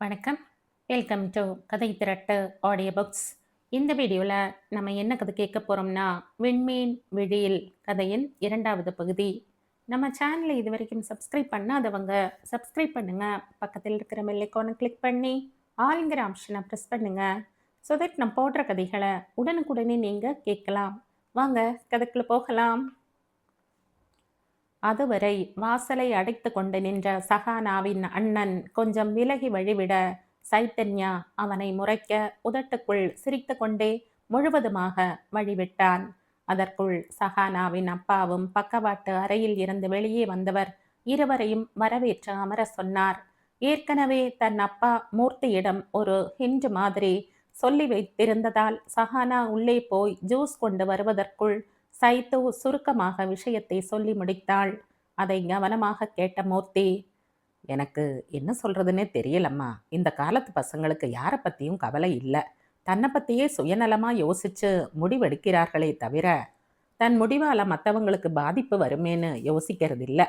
வணக்கம். Welcome to கதை திரட்டு audio books. இந்த வீடியோவில் நம்ம என்ன கதை கேட்க போகிறோம்னா, விண்மீன் விழியில் கதையின் 2வது பகுதி. நம்ம சேனலை இது வரைக்கும் சப்ஸ்கிரைப் பண்ணாதவங்க சப்ஸ்கிரைப் பண்ணுங்க. பக்கத்தில் இருக்கிற பெல் ஐகானை கிளிக் பண்ணி ஆளுங்கிற ஆப்ஷனை ப்ரெஸ் பண்ணுங்க. ஸோ தட் நம்ம போடுற கதைகளை உடனுக்குடனே நீங்கள் கேட்கலாம். வாங்க கதைக்குள்ள போகலாம். அதுவரை வாசலை அடைத்து கொண்டு நின்ற சஹானாவின் அண்ணன் கொஞ்சம் விலகி வழிவிட, சைத்தன்யா அவனை முறைக்க உதட்டுக்குள் சிரித்து கொண்டே முழுவதுமாக வழிவிட்டான். அதற்குள் சஹானாவின் அப்பாவும் பக்கவாட்டு அறையில் இருந்து வெளியே வந்தவர் இருவரையும் வரவேற்று அமர சொன்னார். ஏற்கனவே தன் அப்பா மூர்த்தியிடம் ஒரு ஹிண்ட் மாதிரி சொல்லி வைத்திருந்ததால் சஹானா உள்ளே போய் ஜூஸ் கொண்டு வருவதற்குள் சைத்து சுருக்கமாக விஷயத்தை சொல்லி முடித்தாள். அதை கவனமாக கேட்ட மூர்த்தி, எனக்கு என்ன சொல்றதுன்னே தெரியலம்மா. இந்த காலத்து பசங்களுக்கு யாரை பத்தியும் கவலை இல்லை. தன்னை பத்தியே சுயநலமா யோசிச்சு முடிவெடுக்கிறார்களே தவிர, தன் முடிவால மற்றவங்களுக்கு பாதிப்பு வருமேன்னு யோசிக்கிறது இல்லை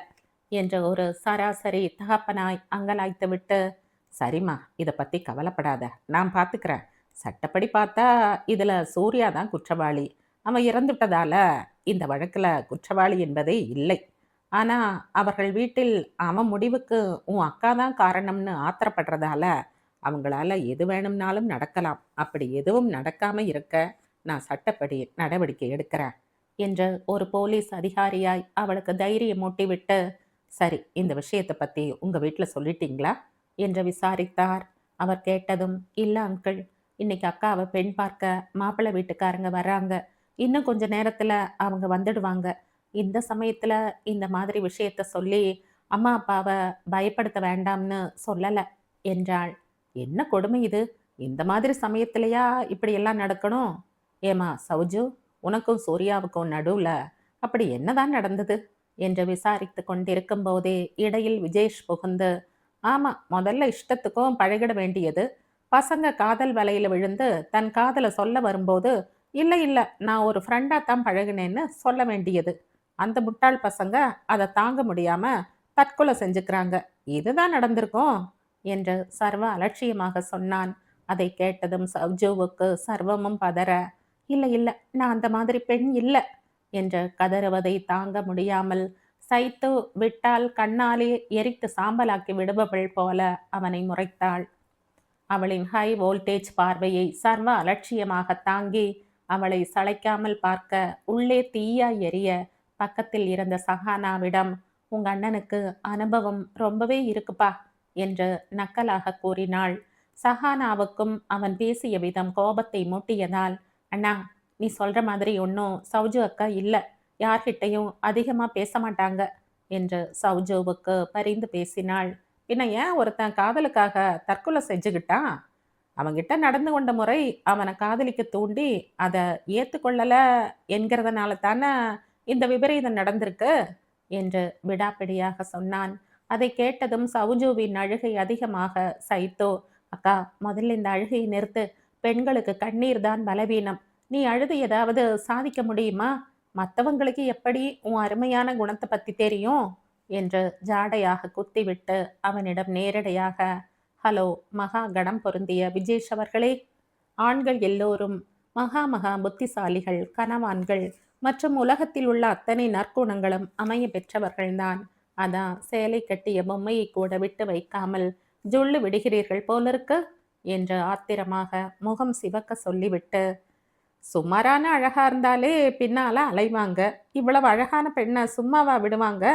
என்ற ஒரு சராசரி தகப்பனாய் அங்கலாய்த்து விட்டு, சரிம்மா, இதை பத்தி கவலைப்படாத, நான் பார்த்துக்கிறேன். சட்டப்படி பார்த்தா இதுல சூர்யா தான் குற்றவாளி. அவன் இறந்துட்டதால இந்த வழக்குல குற்றவாளி என்பதே இல்லை. ஆனா அவர்கள் வீட்டில் அவன் முடிவுக்கு உன் அக்கா தான் காரணம்னு ஆத்திரப்படுறதால அவங்களால எது வேணும்னாலும் நடக்கலாம். அப்படி எதுவும் நடக்காம இருக்க நான் சட்டப்படி நடவடிக்கை எடுக்கிறேன் என்று ஒரு போலீஸ் அதிகாரியாய் அவளுக்கு தைரியம் மூட்டிவிட்டு, சரி, இந்த விஷயத்தை பத்தி உங்க வீட்டில் சொல்லிட்டீங்களா என்று விசாரித்தார். அவர் கேட்டதும், இல்லை அங்கிள், இன்னைக்கு அக்காவை பெண் பார்க்க மாப்பிள்ளை வீட்டுக்காரங்க வர்றாங்க. இன்னும் கொஞ்ச நேரத்துல அவங்க வந்துடுவாங்க. இந்த சமயத்துல இந்த மாதிரி விஷயத்த சொல்லி அம்மா அப்பாவை பயப்படுத்த வேண்டாம்னு சொல்லல என்றாள். என்ன கொடுமை இது! இந்த மாதிரி சமயத்திலயா இப்படி எல்லாம் நடக்கணும்? ஏமா சௌஜு, உனக்கும் சூர்யாவுக்கும் நடுவுல அப்படி என்னதான் நடந்தது என்று விசாரித்து கொண்டிருக்கும் போதே இடையில் விஜேஷ் புகுந்து, ஆமா, முதல்ல இஷ்டத்துக்கும் பழகிட வேண்டியது. பசங்க காதல் வலையில விழுந்து தன் காதலை சொல்ல வரும்போது, இல்லை இல்லை, நான் ஒரு ஃப்ரெண்டாக தான் பழகினேன்னு சொல்ல வேண்டியது. அந்த முட்டாள் பசங்க அதை தாங்க முடியாம தற்கொலை செஞ்சுக்கிறாங்க. இதுதான் நடந்திருக்கும் என்று சர்வ அலட்சியமாக சொன்னான். அதை கேட்டதும் சவ்ஜுவுக்கு சர்வமும் பதற, இல்லை இல்லை, நான் அந்த மாதிரி பெண் இல்லை என்று கதறுவதை தாங்க முடியாமல் சைத்து விட்டால் கண்ணாலே எரித்து சாம்பலாக்கி விடுபவள் போல அவனை முறைத்தாள். அவளின் ஹை வோல்டேஜ் பார்வையை சர்வ அலட்சியமாக தாங்கி அவளை சளைக்காமல் பார்க்க உள்ளே தீயாய் எரிய பக்கத்தில் இருந்த சஹானாவிடம், உங்க அண்ணனுக்கு அனுபவம் ரொம்பவே இருக்குப்பா என்று நக்கலாக கூறினாள். சஹானாவுக்கும் அவன் பேசிய விதம் கோபத்தை மூட்டியதால், அண்ணா, நீ சொல்ற மாதிரி ஒன்றும் சௌஜு அக்கா இல்லை, யார்கிட்டையும் அதிகமா பேச மாட்டாங்க என்று சௌஜுவுக்கு பரிந்து பேசினாள். பின்ன ஏன் ஒருத்தன் காதலுக்காக தற்கொலை செஞ்சுக்கிட்டான்? அவங்கிட்ட நடந்து கொண்ட முறை அவனை காதலிக்க தூண்டி அதை ஏற்றுக்கொள்ளல என்கிறதுனால தானே இந்த விபரீதம் நடந்திருக்கு என்று விடாப்பிடியாக சொன்னான். அதை கேட்டதும் சவுஜுவின் அழுகை அதிகமாக, சைத்தோ, அக்கா, முதல்ல இந்த அழுகையை நிறுத்து. பெண்களுக்கு கண்ணீர் தான் பலவீனம். நீ அழுது ஏதாவது சாதிக்க முடியுமா? மற்றவங்களுக்கு எப்படி உன் அருமையான குணத்தை பத்தி தெரியும் என்று ஜாடையாக குத்திவிட்டு அவனிடம் நேரடியாக, ஹலோ, மகா கணம் பொருந்திய விஜேஷ் அவர்களே, ஆண்கள் எல்லோரும் மகா மகா புத்திசாலிகள், கனவான்கள் மற்றும் உலகத்தில் உள்ள அத்தனை நற்குணங்களும் அமைய பெற்றவர்கள்தான். அதான் சேலை கட்டிய பொம்மையை கூட விட்டு வைக்காமல் ஜொல்லு விடுகிறீர்கள் போலிருக்கு என்று ஆத்திரமாக முகம் சிவக்க சொல்லிவிட்டு, சுமாரான அழகா இருந்தாலே பின்னால அலைவாங்க. இவ்வளவு அழகான பெண்ணை சும்மாவா விடுவாங்க?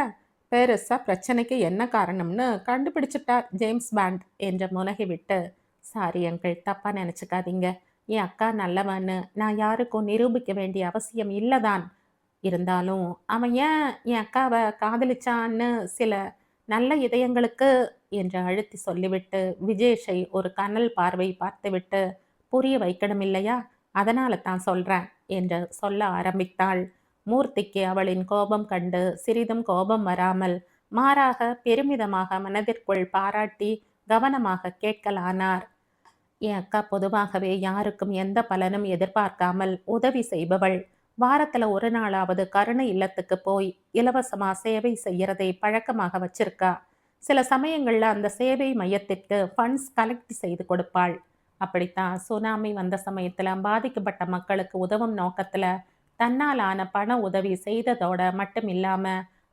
பெருசா பிரச்சனைக்கு என்ன காரணம்னு கண்டுபிடிச்சிட்டார் ஜேம்ஸ் பாண்ட் என்று முனகிவிட்டு, சாரி அங்கிள், தப்பா நினைச்சுக்காதீங்க. என் அக்கா நல்லவன்னு நான் யாருக்கும் நிரூபிக்க வேண்டிய அவசியம் இல்லைதான். இருந்தாலும் அவன் ஏன் என் அக்காவை காதலிச்சான்னு சில நல்ல இதயங்களுக்கு என்று அழுத்தி சொல்லிவிட்டு விஜேஷை ஒரு கனல் பார்வை பார்த்துவிட்டு, புரிய வைக்கணும் இல்லையா, அதனால தான் சொல்றேன் என்று சொல்ல ஆரம்பித்தாள். மூர்த்திக்கு அவளின் கோபம் கண்டு சிறிதும் கோபம் வராமல் மாறாக பெருமிதமாக மனதிற்குள் பாராட்டி கவனமாக கேட்கலானார். என் அக்கா பொதுவாகவே யாருக்கும் எந்த பலனும் எதிர்பார்க்காமல் உதவி செய்பவள். வாரத்துல ஒரு நாளாவது கருணை இல்லத்துக்கு போய் இலவசமா சேவை செய்யறதை பழக்கமாக வச்சிருக்கா. சில சமயங்கள்ல அந்த சேவை மையத்திற்கு ஃபண்ட்ஸ் கலெக்ட் செய்து கொடுப்பாள். அப்படித்தான் சுனாமி வந்த சமயத்துல பாதிக்கப்பட்ட மக்களுக்கு உதவும் நோக்கத்துல தன்னாலான பண உதவி செய்ததோட மட்டும் இல்லாம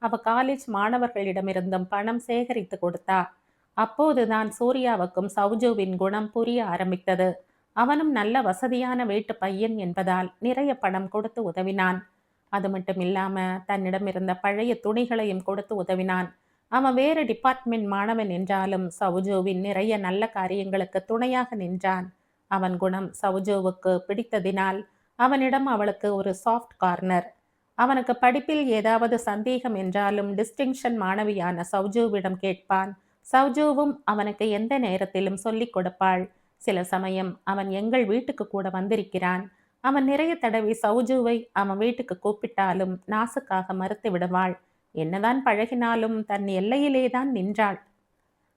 அவ காலேஜ் மாணவர்களிடமிருந்தும் பணம் சேகரித்து கொடுத்தா. அப்போதுதான் சூர்யாவுக்கும் சௌஜுவின் குணம் புரிய ஆரம்பித்தது. அவனும் நல்ல வசதியான வீட்டு பையன் என்பதால் நிறைய பணம் கொடுத்து உதவினான். அது மட்டும் இல்லாம தன்னிடம் இருந்த பழைய துணிகளையும் கொடுத்து உதவினான். அவன் வேறு டிபார்ட்மெண்ட் மாணவன் என்றாலும் சௌஜுவின் நிறைய நல்ல காரியங்களுக்கு துணையாக நின்றான். அவன் குணம் சௌஜுவுக்கு பிடித்ததினால் அவனிடம் அவளுக்கு ஒரு சாஃப்ட் கார்னர். அவனுக்கு படிப்பில் ஏதாவது சந்தேகம் என்றாலும் டிஸ்டிங்ஷன் மாணவியான சௌஜுவிடம் கேட்பான். சௌஜுவும் அவனுக்கு எந்த நேரத்திலும் சொல்லிக் கொடுப்பாள். சில சமயம் அவன் எங்கள் வீட்டுக்கு கூட வந்திருக்கிறான். அவன் நிறைய தடவை சௌஜுவை அவன் வீட்டுக்கு கூப்பிட்டாலும் நாசுக்காக மறுத்து விடுவாள். என்னதான் பழகினாலும் தன் எல்லையிலேதான் நின்றாள்.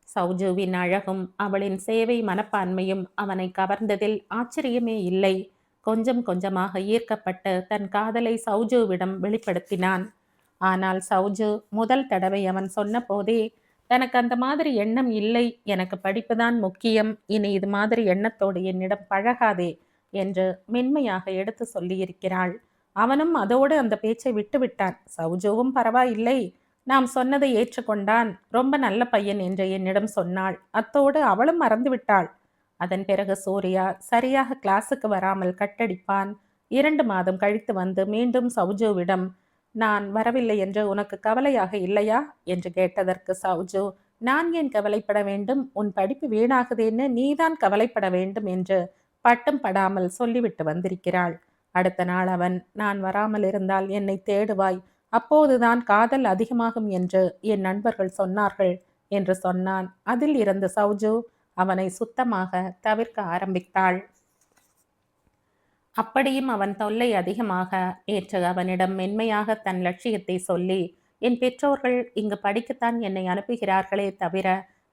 சௌஜுவின் அழகும் அவளின் சேவை மனப்பான்மையும் அவனை கவர்ந்ததில் ஆச்சரியமே இல்லை. கொஞ்சம் கொஞ்சமாக ஈர்க்கப்பட்டு தன் காதலை சௌஜுவிடம் வெளிப்படுத்தினான். ஆனால் சௌஜு முதல் தடவை அவன் சொன்ன போதே தனக்கு அந்த மாதிரி எண்ணம் இல்லை, எனக்கு படிப்புதான் முக்கியம், இனி இது மாதிரி எண்ணத்தோடு என்னிடம் பழகாதே என்று மென்மையாக எடுத்து சொல்லியிருக்கிறாள். அவனும் அதோடு அந்த பேச்சை விட்டுவிட்டான். சௌஜுவும் பரவாயில்லை, நாம் சொன்னதை ஏற்றுக்கொண்டான், ரொம்ப நல்ல பையன் என்று என்னிடம் சொன்னாள். அத்தோடு அவளும் மறந்துவிட்டாள். அதன் பிறகு சூர்யா சரியாக கிளாஸுக்கு வராமல் கட்டடிப்பான். 2 மாதம் கழித்து வந்து மீண்டும் சௌஜுவிடம், நான் வரவில்லை என்று உனக்கு கவலையாக இல்லையா என்று கேட்டதற்கு சௌஜு, நான் ஏன் கவலைப்பட வேண்டும், உன் படிப்பு வீணாகுதேன்னு நீதான் கவலைப்பட வேண்டும் என்று பட்டும் படாமல் சொல்லிவிட்டு வந்திருக்கிறாள். அடுத்த நாள் அவன், நான் வராமல் இருந்தால் என்னை தேடுவாய், அப்போதுதான் காதல் அதிகமாகும் என்று என் நண்பர்கள் சொன்னார்கள் என்று சொன்னான். அதில் இருந்த சௌஜு அவனை சுத்தமாக தவிர்க்க ஆரம்பித்தாள். அப்படியும் அவன் தொல்லை அதிகமாக ஏற்று அவனிடம் மென்மையாக தன் லட்சியத்தை சொல்லி, என் பெற்றோர்கள் இங்கு படிக்கத்தான் என்னை அனுப்புகிறார்களே தவிர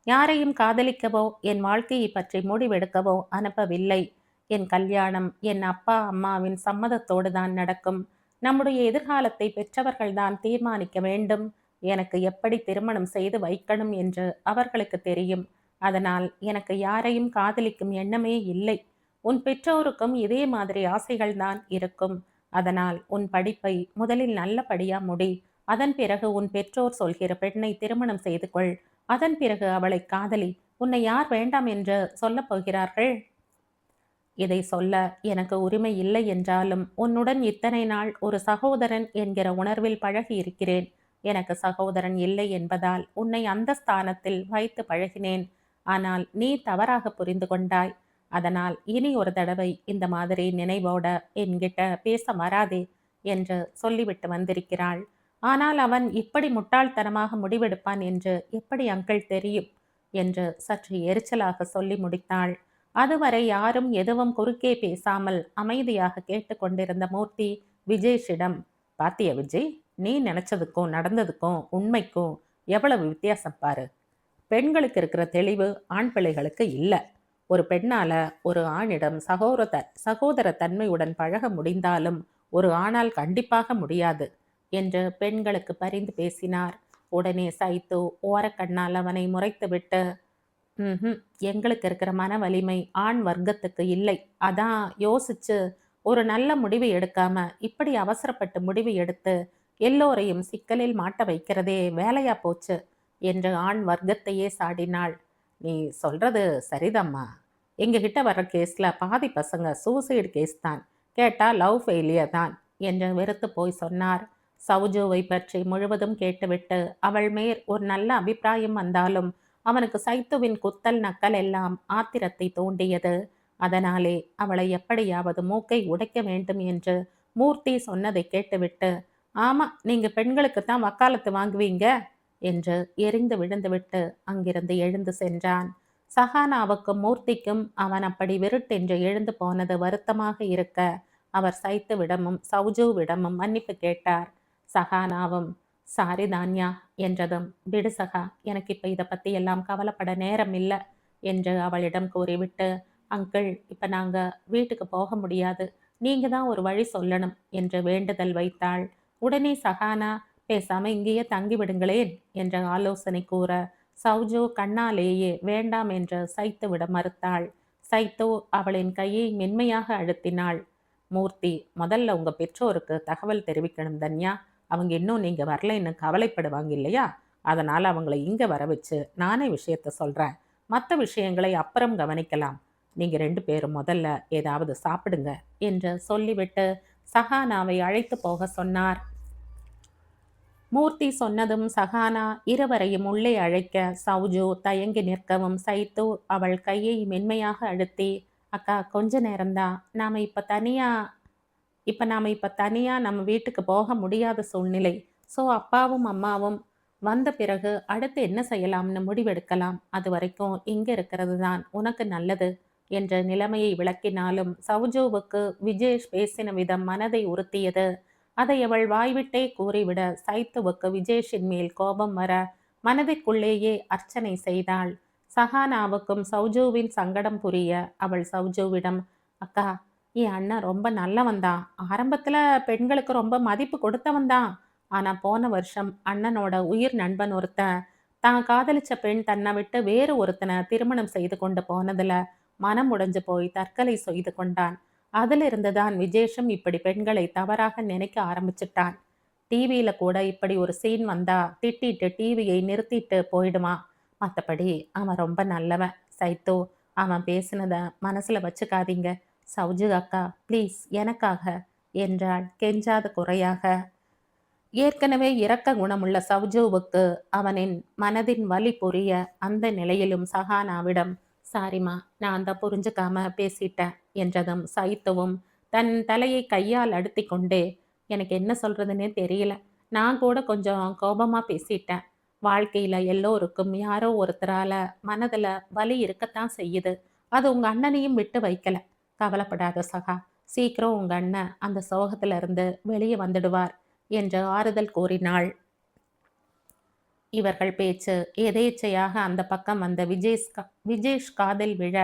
யாரையும் காதலிக்கவோ என் வாழ்க்கையை பற்றி முடிவெடுக்கவோ அனுப்பவில்லை. என் கல்யாணம் என் அப்பா அம்மாவின் சம்மதத்தோடு தான் நடக்கும். நம்முடைய எதிர்காலத்தை பெற்றவர்கள்தான் தீர்மானிக்க வேண்டும். எனக்கு எப்படி திருமணம் செய்து வைக்கணும் என்று அவர்களுக்கு தெரியும். அதனால் எனக்கு யாரையும் காதலிக்கும் எண்ணமே இல்லை. உன் பெற்றோருக்கும் இதே மாதிரி ஆசைகள் தான் இருக்கும். அதனால் உன் படிப்பை முதலில் நல்லபடியா முடி. அதன் பிறகு உன் பெற்றோர் சொல்கிற பெண்ணை திருமணம் செய்து கொள். அதன் பிறகு அவளை காதலி. உன்னை யார் வேண்டாம் என்று சொல்லப் போகிறார்கள்? இதை சொல்ல எனக்கு உரிமை இல்லை என்றாலும் உன்னுடன் இத்தனை நாள் ஒரு சகோதரன் என்கிற உணர்வில் பழகி இருக்கிறேன். எனக்கு சகோதரன் இல்லை என்பதால் உன்னை அந்த ஸ்தானத்தில் வைத்து பழகினேன். ஆனால் நீ தவறாக புரிந்து கொண்டாய். அதனால் இனி ஒரு தடவை இந்த மாதிரி நினைவோட என்கிட்ட பேச வராதே என்று சொல்லிவிட்டு வந்திருக்கிறாள். ஆனால் அவன் இப்படி முட்டாள்தனமாக முடிவெடுப்பான் என்று எப்படி அங்கிள் தெரியும் என்று சற்று எரிச்சலாக சொல்லி முடித்தாள். அதுவரை யாரும் எதுவும் குறுக்கே பேசாமல் அமைதியாக கேட்டுக்கொண்டிருந்த மூர்த்தி விஜேஷிடம், பாத்தியா விஜய், நீ நினைச்சதுக்கும் நடந்ததுக்கும் உண்மைக்கும் எவ்வளவு வித்தியாசம் பாரு. பெண்களுக்கு இருக்கிற தெளிவு ஆண் பிள்ளைகளுக்கு இல்லை. ஒரு பெண்ணால ஒரு ஆணிடம் சகோதர தன்மையுடன் பழக முடிந்தாலும் ஒரு ஆணால் கண்டிப்பாக முடியாது என்று பெண்களுக்கு பரிந்து பேசினார். உடனே சைத்து ஓரக்கண்ணால் அவனை முறைத்துவிட்டு, எங்களுக்கு இருக்கிற மன வலிமை ஆண் வர்க்கத்துக்கு இல்லை, அதான் யோசிச்சு ஒரு நல்ல முடிவு எடுக்காம இப்படி அவசரப்பட்டு முடிவு எடுத்து எல்லோரையும் சிக்கலில் மாட்ட வைக்கிறதே வேலையா போச்சு என்று ஆண் வர்க்கத்தையே சாடினாள். நீ சொல்றது சரிதம்மா, எங்ககிட்ட வர்ற கேஸ்ல பாதி பசங்க சூசைடு கேஸ் தான், கேட்டா லவ் ஃபெயிலியர் தான் என்று வெறுத்து போய் சொன்னார். சௌஜுவை பற்றி முழுவதும் கேட்டுவிட்டு அவள் மேற் ஒரு நல்ல அபிப்பிராயம் வந்தாலும் அவனுக்கு சைத்துவின் குத்தல் நக்கல் எல்லாம் ஆத்திரத்தை தூண்டியது. அதனாலே அவளை எப்படியாவது மூக்கை உடைக்க வேண்டும் என்று மூர்த்தி சொன்னதை கேட்டுவிட்டு, ஆமா, நீங்க பெண்களுக்கு தான் வக்காலத்து வாங்குவீங்க என்று எரிந்து விழுந்துவிட்டு அங்கிருந்து எழுந்து சென்றான். சஹானாவுக்கும் மூர்த்திக்கும் அவன் அப்படி விருட்டென்று எழுந்து போனது வருத்தமாக இருக்க அவர் சைத்துவிடமும் சௌஜுவிடமும் மன்னிப்பு கேட்டார். சஹானாவும் சாரி தான்யா என்றதும், விடு சகா, எனக்கு இப்போ இதை பற்றி எல்லாம் கவலைப்பட நேரம் இல்லை என்று அவளிடம் கூறிவிட்டு, அங்கிள், இப்போ நாங்கள் வீட்டுக்கு போக முடியாது, நீங்கள் தான் ஒரு வழி சொல்லணும் என்று வேண்டுதல் வைத்தாள். உடனே சஹானா, பேசாம இங்கேயே தங்கிவிடுங்களேன் என்ற ஆலோசனை கூற சௌஜு கண்ணாலேயே வேண்டாம் என்று சைத்துவிட மறுத்தாள். சைத்து அவளின் கையை மென்மையாக அழுத்தினாள். மூர்த்தி, முதல்ல உங்க பெற்றோருக்கு தகவல் தெரிவிக்கணும் தன்யா. அவங்க இன்னும் நீங்க வரலைன்னு கவலைப்படுவாங்க இல்லையா? அதனால அவங்கள இங்க வர வச்சு நானே விஷயத்த சொல்றேன். மற்ற விஷயங்களை அப்புறம் கவனிக்கலாம். நீங்க 2 பேரும் முதல்ல ஏதாவது சாப்பிடுங்க என்று சொல்லிவிட்டு சஹானாவை அழைத்து போக சொன்னார். மூர்த்தி சொன்னதும் சஹானா இருவரையும் உள்ளே அழைக்க சௌஜு தயங்கி நிற்கவும் சைத்து அவள் கையை மென்மையாக அழுத்தி, அக்கா கொஞ்ச நேரம்தான், நாம இப்ப தனியா நம்ம வீட்டுக்கு போக முடியாத சூழ்நிலை. ஸோ அப்பாவும் அம்மாவும் வந்த பிறகு அடுத்து என்ன செய்யலாம்னு முடிவெடுக்கலாம். அது வரைக்கும் இங்க இருக்கிறது தான் உனக்கு நல்லது என்ற நிலைமையை விளக்கினாலும் சௌஜுவுக்கு விஜேஷ் பேசின விதம் மனதை உறுத்தியது. அதை அவள் வாய்விட்டே கூறிவிட சைத்துவுக்கு விஜேஷின் மேல் கோபம் வர மனதிற்குள்ளேயே அர்ச்சனை செய்தாள். சஹானாவுக்கும் சௌஜுவின் சங்கடம் புரிய அவள் சௌஜுவிடம், அக்கா, என் அண்ணன் ரொம்ப நல்லவன்தான். ஆரம்பத்துல பெண்களுக்கு ரொம்ப மதிப்பு கொடுத்தவன்தான். ஆனா போன வருஷம் அண்ணனோட உயிர் நண்பன் ஒருத்தன் தான் காதலிச்ச பெண் தன்னை விட்டு வேறு ஒருத்தனை திருமணம் செய்து கொண்டு போனதுல மனம் உடைஞ்சு போய் தற்கொலை செய்து கொண்டான். அதிலிருந்து தான் விஜேஷும் இப்படி பெண்களை தவறாக நினைக்க ஆரம்பிச்சிட்டான். டிவியில கூட இப்படி ஒரு சீன் வந்தா திட்டிட்டு டிவியை நிறுத்திட்டு போயிடுவான். மற்றபடி அவன் ரொம்ப நல்லவன். சைத்து, அவன் பேசினத மனசுல வச்சுக்காதீங்க. சௌஜு அக்கா, ப்ளீஸ் எனக்காக என்றாள் கெஞ்சாத குறையாக. ஏற்கனவே இரக்க குணமுள்ள சௌஜுவுக்கு அவனின் மனதின் வலி புரிய அந்த நிலையிலும் சஹானாவிடம், சாரிம்மா, நான் தான் புரிஞ்சுக்காம பேசிட்டேன் என்றதும் சைத்துவும் தன் தலையை கையால் அழுத்தி கொண்டே, எனக்கு என்ன சொல்றதுன்னே தெரியல. நான் கூட கொஞ்சம் கோபமா பேசிட்டேன். வாழ்க்கையில எல்லோருக்கும் யாரோ ஒருத்தரால மனதுல வலி இருக்கத்தான் செய்யுது. அது உங்க அண்ணனையும் விட்டு வைக்கல. கவலைப்படாத சகா, சீக்கிரம் உங்க அண்ணன் அந்த சோகத்துல இருந்து வெளியே வந்துடுவார் என்று ஆறுதல் கூறினாள். இவர்கள் பேச்சு எதேச்சையாக அந்த பக்கம் வந்த விஜேஷ் காதில் விழ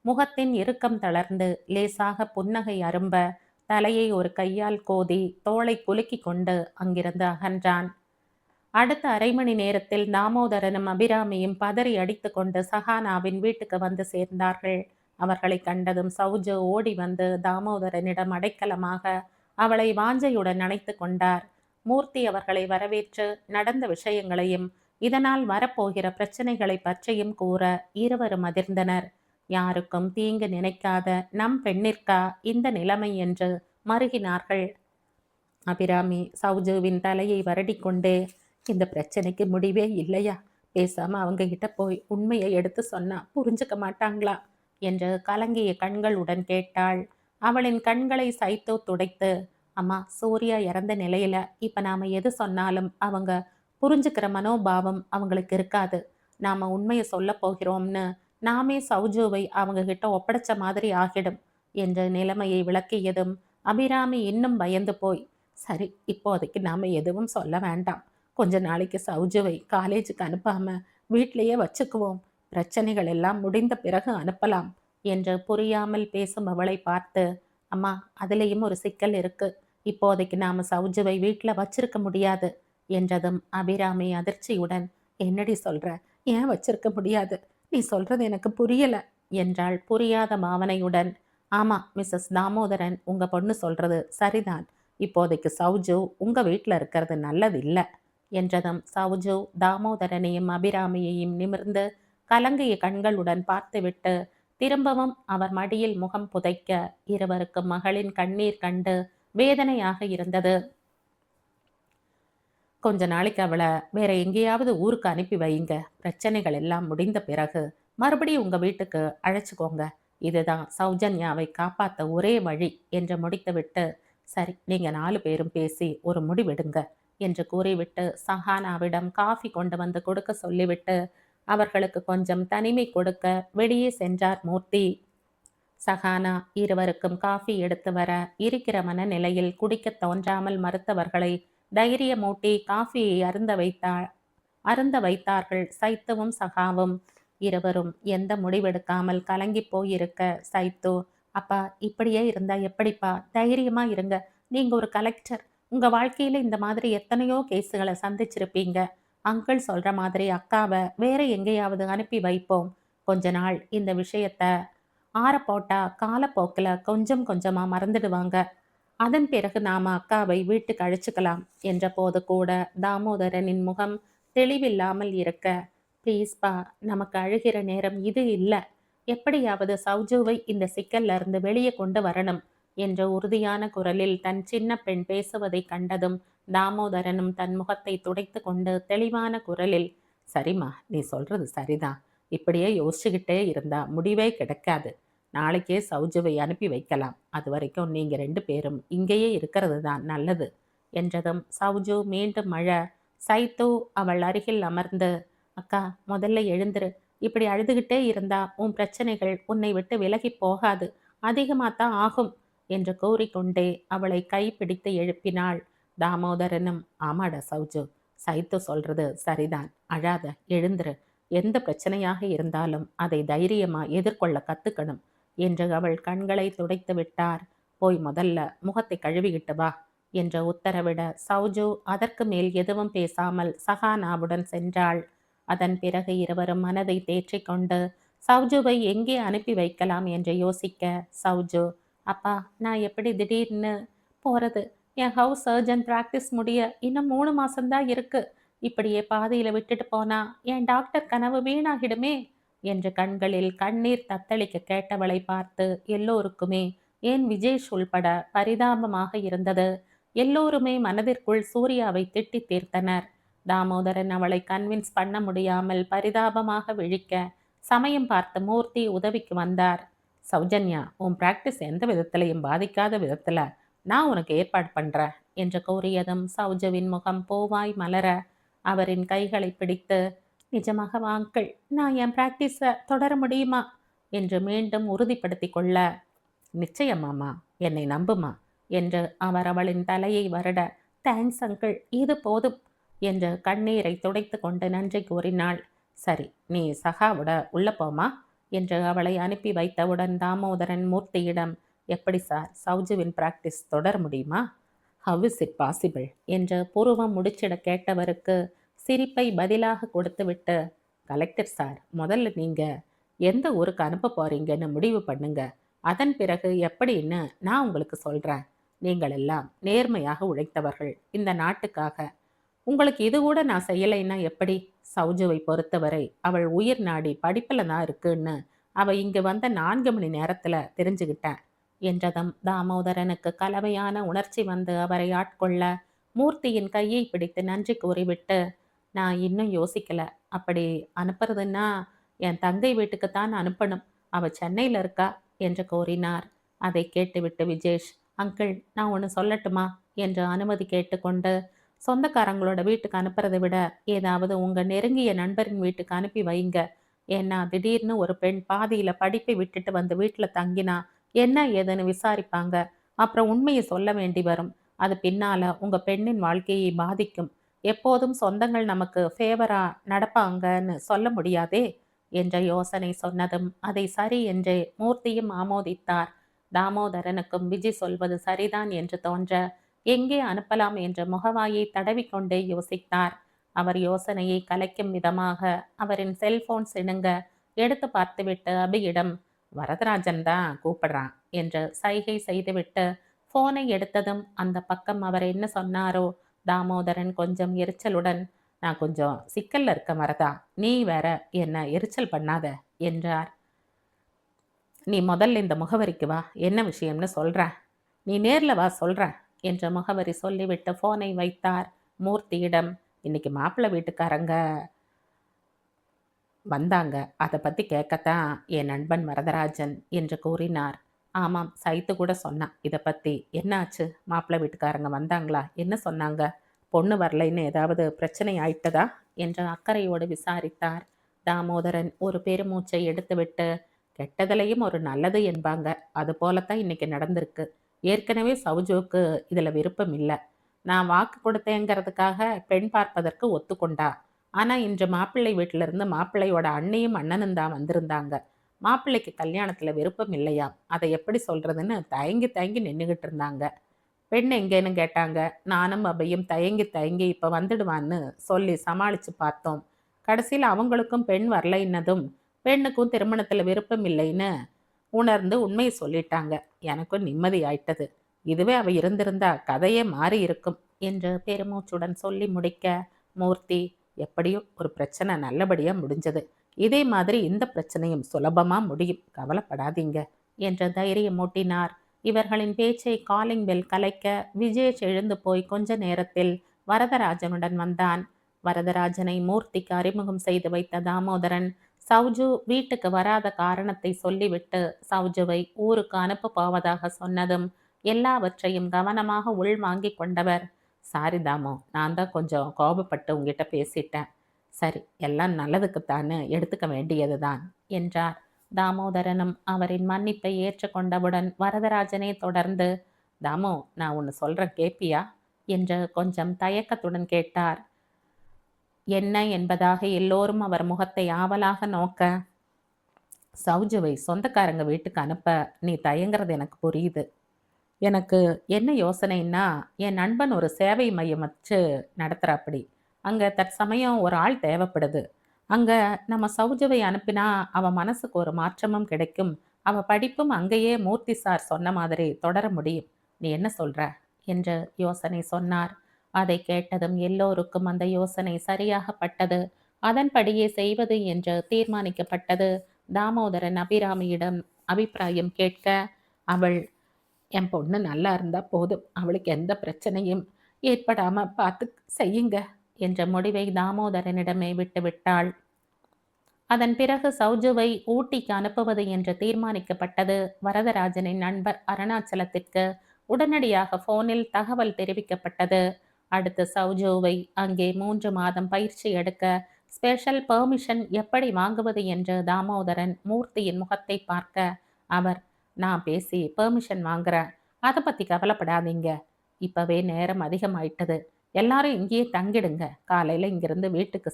முகத்தின் இறுக்கம் தளர்ந்து லேசாக புன்னகை அரும்ப தலையை ஒரு கையால் கோதி தோளை குலுக்கி கொண்டு அங்கிருந்து அகன்றான். அடுத்த அரை மணி நேரத்தில் தாமோதரனும் அபிராமியும் பதறி அடித்து கொண்டு சஹானாவின் வீட்டுக்கு வந்து சேர்ந்தார்கள். அவர்களை கண்டதும் சௌஜு ஓடி வந்து தாமோதரனிடம் அடைக்கலமாக அவளை வாஞ்சையுடன் அணைத்து கொண்டார். மூர்த்தி அவர்களை வரவேற்று நடந்த விஷயங்களையும் இதனால் வரப்போகிற பிரச்சனைகளை பற்றியும் கூற இருவரும் அதிர்ந்தனர். யாருக்கும் தீங்கு நினைக்காத நம் பெண்ணிற்கா இந்த நிலைமை என்று மருகினார்கள். அபிராமி சௌஜுவின் தலையை வருடிக்கொண்டே, இந்த பிரச்சனைக்கு முடிவே இல்லையா? பேசாம அவங்க கிட்ட போய் உண்மையை எடுத்து சொன்னா புரிஞ்சுக்க மாட்டாங்களா என்று கலங்கிய கண்களுடன் கேட்டாள். அவளின் கண்களை சைத்தோ துடைத்து, அம்மா, சூர்யா இறந்த நிலையில இப்ப நாம எது சொன்னாலும் அவங்க புரிஞ்சுக்கிற மனோபாவம் அவங்களுக்கு இருக்காது. நாம உண்மையை சொல்ல போகிறோம்னு நாமே சௌஜுவை அவங்க கிட்ட ஒப்படைச்ச மாதிரி ஆகிடும் என்ற நிலைமையை விளக்கியதும் அபிராமி இன்னும் பயந்து போய், சரி, இப்போதைக்கு நாம எதுவும் சொல்ல வேண்டாம். கொஞ்ச நாளைக்கு சௌஜுவை காலேஜுக்கு அனுப்பாம வீட்டிலேயே வச்சுக்குவோம். பிரச்சனைகள் எல்லாம் முடிந்த பிறகு அனுப்பலாம் என்று புரியாமல் பேசும் அவளை பார்த்து, அம்மா, அதுலேயும் ஒரு சிக்கல் இருக்கு. இப்போதைக்கு நாம சௌஜுவை வீட்டில் வச்சிருக்க முடியாது என்றதும் அபிராமி அதிர்ச்சியுடன், என்னடி சொல்ற? ஏன் வச்சிருக்க முடியாது? நீ சொல்றது எனக்கு புரியல என்றாள் புரியாத பாவனையுடன். ஆமா மிஸ்ஸஸ் தாமோதரன், உங்க பொண்ணு சொல்றது சரிதான். இப்போதைக்கு சௌஜு உங்க வீட்டில் இருக்கிறது நல்லது இல்லை என்றதும் சௌஜு தாமோதரனையும் அபிராமியையும் நிமிர்ந்து கலங்கிய கண்களுடன் பார்த்துவிட்டு திரும்பவும் அவர் மடியில் முகம் புதைக்க இருவருக்கும் மகளின் கண்ணீர் கண்டு வேதனையாக இருந்தது. கொஞ்ச நாளைக்கு அவளை வேற எங்கேயாவது ஊருக்கு அனுப்பி வைங்க. பிரச்சனைகள் எல்லாம் முடிந்த பிறகு மறுபடியும் உங்க வீட்டுக்கு அழைச்சிக்கோங்க. இதுதான் சௌஜன்யாவை காப்பாற்ற ஒரே வழி என்று முடித்துவிட்டு, சரி, நீங்க 4 பேரும் பேசி ஒரு முடிவெடுங்க என்று கூறிவிட்டு சஹானாவிடம் காஃபி கொண்டு வந்து கொடுக்க சொல்லிவிட்டு அவர்களுக்கு கொஞ்சம் தனிமை கொடுக்க வெளியே சென்றார் மூர்த்தி. சஹானா இருவருக்கும் காஃபி எடுத்து வர இருக்கிற மனநிலையில் குடிக்க தோன்றாமல் மறுத்தவர்களை தைரியமூட்டி காஃபியை அருந்த வைத்தார்கள் சைத்துவும் சகாவும். இருவரும் எந்த முடிவெடுக்காமல் கலங்கி போயிருக்க சைத்து, அப்பா, இப்படியே இருந்தா எப்படிப்பா? தைரியமா இருங்க. நீங்க ஒரு கலெக்டர். உங்க வாழ்க்கையில இந்த மாதிரி எத்தனையோ கேஸுகளை சந்திச்சிருப்பீங்க. அங்கிள் சொல்ற மாதிரி அக்காவை வேற எங்கேயாவது அனுப்பி வைப்போம். கொஞ்ச நாள் இந்த விஷயத்த ஆறப்போட்டா காலப்போக்கில் கொஞ்சம் கொஞ்சமா மறந்துடுவாங்க. அதன் பிறகு நாம அக்காவை வீட்டுக்கு அழைச்சுக்கலாம் என்ற போது கூட தாமோதரனின் முகம் தெளிவில்லாமல் இருக்க, ப்ளீஸ்பா, நமக்கு அழுகிற நேரம் இது இல்ல. எப்படியாவது சௌஜுவை இந்த சிக்கல்ல இருந்து வெளியே கொண்டு வரணும் என்ற உறுதியான குரலில் தன் சின்ன பெண் பேசுவதை கண்டதும் தாமோதரனும் தன் முகத்தை துடைத்து கொண்டு தெளிவான குரலில், சரிம்மா, நீ சொல்றது சரிதான். இப்படியே யோசிச்சுக்கிட்டே இருந்தா முடிவே கிடைக்காது. நாளைக்கே சௌஜுவை அனுப்பி வைக்கலாம். அது வரைக்கும் நீங்க 2 பேரும் இங்கேயே இருக்கிறது தான் நல்லது என்றதும் சௌஜு மீண்டும் அழ, சைத்து அவள் அருகில் அமர்ந்து, அக்கா, முதல்ல எழுந்துரு. இப்படி அழுதுகிட்டே இருந்தா உன் பிரச்சனைகள் உன்னை விட்டு விலகி போகாது, அதிகமாத்தான் ஆகும் என்று கூறிக்கொண்டே அவளை கைப்பிடித்து எழுப்பினாள். தாமோதரனும், ஆமாடா சௌஜு, சைத்து சொல்றது சரிதான், அழாத, எழுந்துரு. எந்த பிரச்சனையாக இருந்தாலும் அதை தைரியமா எதிர்கொள்ள கத்துக்கணும் என்று அவள் கண்களை துடைத்து விட்டார். போய் முதல்ல முகத்தை கழுவிக்கிட்டு வா என்று உத்தரவிட சௌஜு அதற்கு மேல் எதுவும் பேசாமல் சஹானாவுடன் சென்றாள். அதன் பிறகு இருவரும் மனதை தேற்றிக்கொண்டு சௌஜுவை எங்கே அனுப்பி வைக்கலாம் என்று யோசிக்க, சௌஜு, அப்பா, நான் எப்படி திடீர்னு போறது? என் ஹவுஸ் சர்ஜன் பிராக்டிஸ் முடிய இன்னும் 3 மாசம்தான் இருக்கு. இப்படியே பாதியில விட்டுட்டு போனா என் டாக்டர் கனவு வீணாகிடுமே என்று கண்களில் கண்ணீர் தத்தளிக்க கேட்டவளை பார்த்து எல்லோருக்குமே, ஏன் விஜேஷ் உள்பட, பரிதாபமாக இருந்தது. எல்லோருமே மனதிற்குள் சூர்யாவை திட்டி தீர்த்தனர். தாமோதரன் அவளை கன்வின்ஸ் பண்ண முடியாமல் பரிதாபமாக விழிக்க, சமயம் பார்த்து மூர்த்தி உதவிக்கு வந்தார். சௌஜன்யா, உன் பிராக்டிஸ் எந்த விதத்திலையும் பாதிக்காத விதத்துல நான் உனக்கு ஏற்பாடு பண்றேன் என்று கூறியதும் சௌஜுவின் முகம் பூவாய் மலர அவரின் கைகளை பிடித்து, நிஜமாகவா அங்கிள், நான் என் பிராக்டிஸை தொடர முடியுமா என்று மீண்டும் உறுதிப்படுத்தி கொள்ள, நிச்சயமாமா, என்னை நம்புமா என்று அவர் அவளின் தலையை வருட, தேங்க்ஸ் அங்கிள், இது போதும் என்று கண்ணீரை துடைத்து கொண்டு நன்றி கூறினாள். சரி, நீ சகாவோட உள்ள போமா என்று அவளை அனுப்பி வைத்தவுடன் தாமோதரன் மூர்த்தியிடம், எப்படி சார், சௌஜுவின் பிராக்டிஸ் தொடர முடியுமா? ஹவ் இஸ் இட் பாசிபிள் என்று புருவம் முடிச்சிட கேட்டவருக்கு சிரிப்பை பதிலாக கொடுத்துவிட்டு, கலெக்டர் சார், முதல்ல நீங்க எந்த ஊருக்கு அனுப்ப போறீங்கன்னு முடிவு பண்ணுங்க. அதன் பிறகு எப்படின்னு நான் உங்களுக்கு சொல்றேன். நீங்கள் எல்லாம் நேர்மையாக உழைத்தவர்கள் இந்த நாட்டுக்காக. உங்களுக்கு இது கூட நான் செய்யலைன்னா எப்படி? சௌஜுவை பொறுத்தவரை அவள் உயிர் நாடி படிப்பில் தான் இருக்குன்னு அவ இங்க வந்த 4 மணி நேரத்துல தெரிஞ்சுக்கிட்டேன் என்றதும் தாமோதரனுக்கு கலவையான உணர்ச்சி வந்து அவரை ஆட்கொள்ள, மூர்த்தியின் கையை பிடித்து நன்றி கூறிவிட்டு, நான் இன்னும் யோசிக்கல. அப்படி அனுப்புறதுன்னா என் தங்கை வீட்டுக்குத்தான் அனுப்பணும். அவ சென்னையில் இருக்கா என்று கூறினார். அதை கேட்டுவிட்டு விஜேஷ், அங்கிள், நான் ஒன்று சொல்லட்டுமா என்று அனுமதி கேட்டுக்கொண்டு, சொந்தக்காரங்களோட வீட்டுக்கு அனுப்புறதை விட ஏதாவது உங்கள் நெருங்கிய நண்பரின் வீட்டுக்கு அனுப்பி வைங்க. ஏன்னா திடீர்னு ஒரு பெண் பாதியில் படிப்பை விட்டுட்டு வந்து வீட்டில் தங்கினா என்ன ஏதுன்னு விசாரிப்பாங்க. அப்புறம் உண்மையை சொல்ல வேண்டி வரும். அது பின்னால உங்கள் பெண்ணின் வாழ்க்கையை பாதிக்கும். எப்போதும் சொந்தங்கள் நமக்கு ஃபேவரா நடப்பாங்கன்னு சொல்ல முடியாதே என்ற யோசனை சொன்னதும் அதை சரி என்று மூர்த்தியும் ஆமோதித்தார். தாமோதரனுக்கும் விஜய் சொல்வது சரிதான் என்று தோன்ற எங்கே அனுப்பலாம் என்ற முகவாயை தடவிக்கொண்டே யோசித்தார். அவர் யோசனையை கலைக்கும் விதமாக அவரின் செல்போன் சிணுங்க எடுத்து பார்த்துவிட்டு அபியிடம், வரதராஜன் தான் கூப்பிடுறான் என்று சைகை செய்துவிட்டு போனை எடுத்ததும் அந்த பக்கம் அவர் என்ன சொன்னாரோ தாமோதரன் கொஞ்சம் எரிச்சலுடன், நான் கொஞ்சம் சிக்கல்ல இருக்க வரதா, நீ வேற என்ன எரிச்சல் பண்ணாத என்றார். நீ முதல்ல இந்த முகவரிக்கு வா, என்ன விஷயம்னு சொல்கிறேன். நீ நேரில் வா சொல்கிறேன் என்ற முகவரி சொல்லிவிட்டு ஃபோனை வைத்தார். மூர்த்தியிடம், இன்னைக்கு மாப்பிள்ளை வீட்டுக்காரங்க வந்தாங்க, அதை பற்றி கேட்கத்தான் என் நண்பன் வரதராஜன் என்று கூறினார். ஆமாம், சைத்து கூட சொன்னான் இதை பற்றி. என்னாச்சு? மாப்பிள்ளை வீட்டுக்காரங்க வந்தாங்களா? என்ன சொன்னாங்க? பொண்ணு வரலைன்னு ஏதாவது பிரச்சனை ஆயிட்டதா என்று அக்கறையோடு விசாரித்தார். தாமோதரன் ஒரு பெருமூச்சை எடுத்துவிட்டு, கெட்டதுலையும் ஒரு நல்லது என்பாங்க, அது போலத்தான் இன்னைக்கு நடந்திருக்கு. ஏற்கனவே சௌஜுவுக்கு இதில் விருப்பம் இல்லை. நான் வாக்கு கொடுத்தேங்கிறதுக்காக பெண் பார்ப்பதற்கு ஒத்துக்கொண்டா. ஆனால் இன்று மாப்பிள்ளை வீட்டிலிருந்து மாப்பிள்ளையோட அண்ணியும் அண்ணனும் தான் வந்திருந்தாங்க. மாப்பிள்ளைக்கு கல்யாணத்தில் விருப்பம் இல்லையாம். அதை எப்படி சொல்கிறதுன்னு தயங்கி தயங்கி நின்றுக்கிட்டு இருந்தாங்க. பெண் எங்கேன்னு கேட்டாங்க. நானும் அபயும் தயங்கி தயங்கி இப்ப வந்துடுவான்னு சொல்லி சமாளிச்சு பார்த்தோம். கடைசியில அவங்களுக்கும் பெண் வரலைன்னதும், பெண்ணுக்கும் திருமணத்துல விருப்பம் இல்லைன்னு உணர்ந்து உண்மைய சொல்லிட்டாங்க. எனக்கும் நிம்மதி ஆயிட்டது. இதுவே அவ இருந்திருந்தா கதையே மாறி இருக்கும் என்று பெருமூச்சுடன் சொல்லி முடிக்க, மூர்த்தி, எப்படியோ ஒரு பிரச்சனை நல்லபடியா முடிஞ்சது. இதே மாதிரி இந்த பிரச்சனையும் சுலபமா முடியும். கவலைப்படாதீங்க என்று தைரியம் மூட்டினார். இவர்களின் பேச்சை காலிங் பெல் கலைக்க விஜேஷ் எழுந்து போய் கொஞ்ச நேரத்தில் வரதராஜனுடன் வந்தான். வரதராஜனை மூர்த்திக்கு அறிமுகம் செய்து வைத்த தாமோதரன் சௌஜு வீட்டுக்கு வராத காரணத்தை சொல்லிவிட்டு சௌஜுவை ஊருக்கு அனுப்ப போவதாக சொன்னதும் எல்லாவற்றையும் கவனமாக உள்வாங்கிக் கொண்டவர், சாரி தாமு, நான் தான் கொஞ்சம் கோபப்பட்டு உங்ககிட்ட பேசிட்டேன். சரி, எல்லாம் நல்லதுக்குத்தான்னு எடுத்துக்க வேண்டியதுதான் என்றார். தாமோதரனும் அவரின் மன்னிப்பை ஏற்றுக்கொண்டவுடன் வரதராஜனே தொடர்ந்து, தாமு, நான் ஒன்று சொல்றேன் கேப்பியா என்று கொஞ்சம் தயக்கத்துடன் கேட்டார். என்ன என்பதாக எல்லோரும் அவர் முகத்தை ஆவலாக நோக்க, சௌஜுவை சொந்தக்காரங்க வீட்டுக்கு அனுப்ப நீ தயங்குறது எனக்கு புரியுது. எனக்கு என்ன யோசனைன்னா, என் நண்பன் ஒரு சேவை மையம் வச்சு நடத்துகிறாப்படி. அங்கே தற்சமயம் ஒரு ஆள் தேவைப்படுது. அங்கே நம்ம சௌஜவை அனுப்பினா அவன் மனசுக்கு ஒரு மாற்றமும் கிடைக்கும். அவள் படிப்பும் அங்கேயே மூர்த்தி சார் சொன்ன மாதிரி தொடர முடியும். நீ என்ன சொல்ற என்று யோசனை சொன்னார். அதை கேட்டதும் எல்லோருக்கும் அந்த யோசனை சரியாகப்பட்டது. அதன்படியே செய்வது என்று தீர்மானிக்கப்பட்டது. தாமோதரன் அபிராமியிடம் அபிப்பிராயம் கேட்க, அவள், என் பொண்ணு நல்லா இருந்தா போதும், அவளுக்கு எந்த பிரச்சனையும் ஏற்படாம பார்த்து செய்யுங்க என்ற முடிவை தாமோதரனிடமே விட்டுவிட்டாள். அதன் பிறகு சௌஜுவை ஊட்டிக்கு அனுப்புவது என்று தீர்மானிக்கப்பட்டது. வரதராஜனின் நண்பர் அருணாச்சலத்திற்கு உடனடியாக போனில் தகவல் தெரிவிக்கப்பட்டது. அடுத்து சௌஜுவை அங்கே 3 மாதம் பயிற்சி எடுக்க ஸ்பெஷல் பெர்மிஷன் எப்படி வாங்குவது என்று தாமோதரன் மூர்த்தியின் முகத்தை பார்க்க, அவர், நான் பேசி பெர்மிஷன் வாங்குறேன், அதை பற்றி கவலைப்படாதீங்க. இப்போவே நேரம் அதிகமாயிட்டது. எல்லாரும் இங்கேயே தங்கிடுங்க. காலையில் இங்கிருந்து வீட்டுக்கு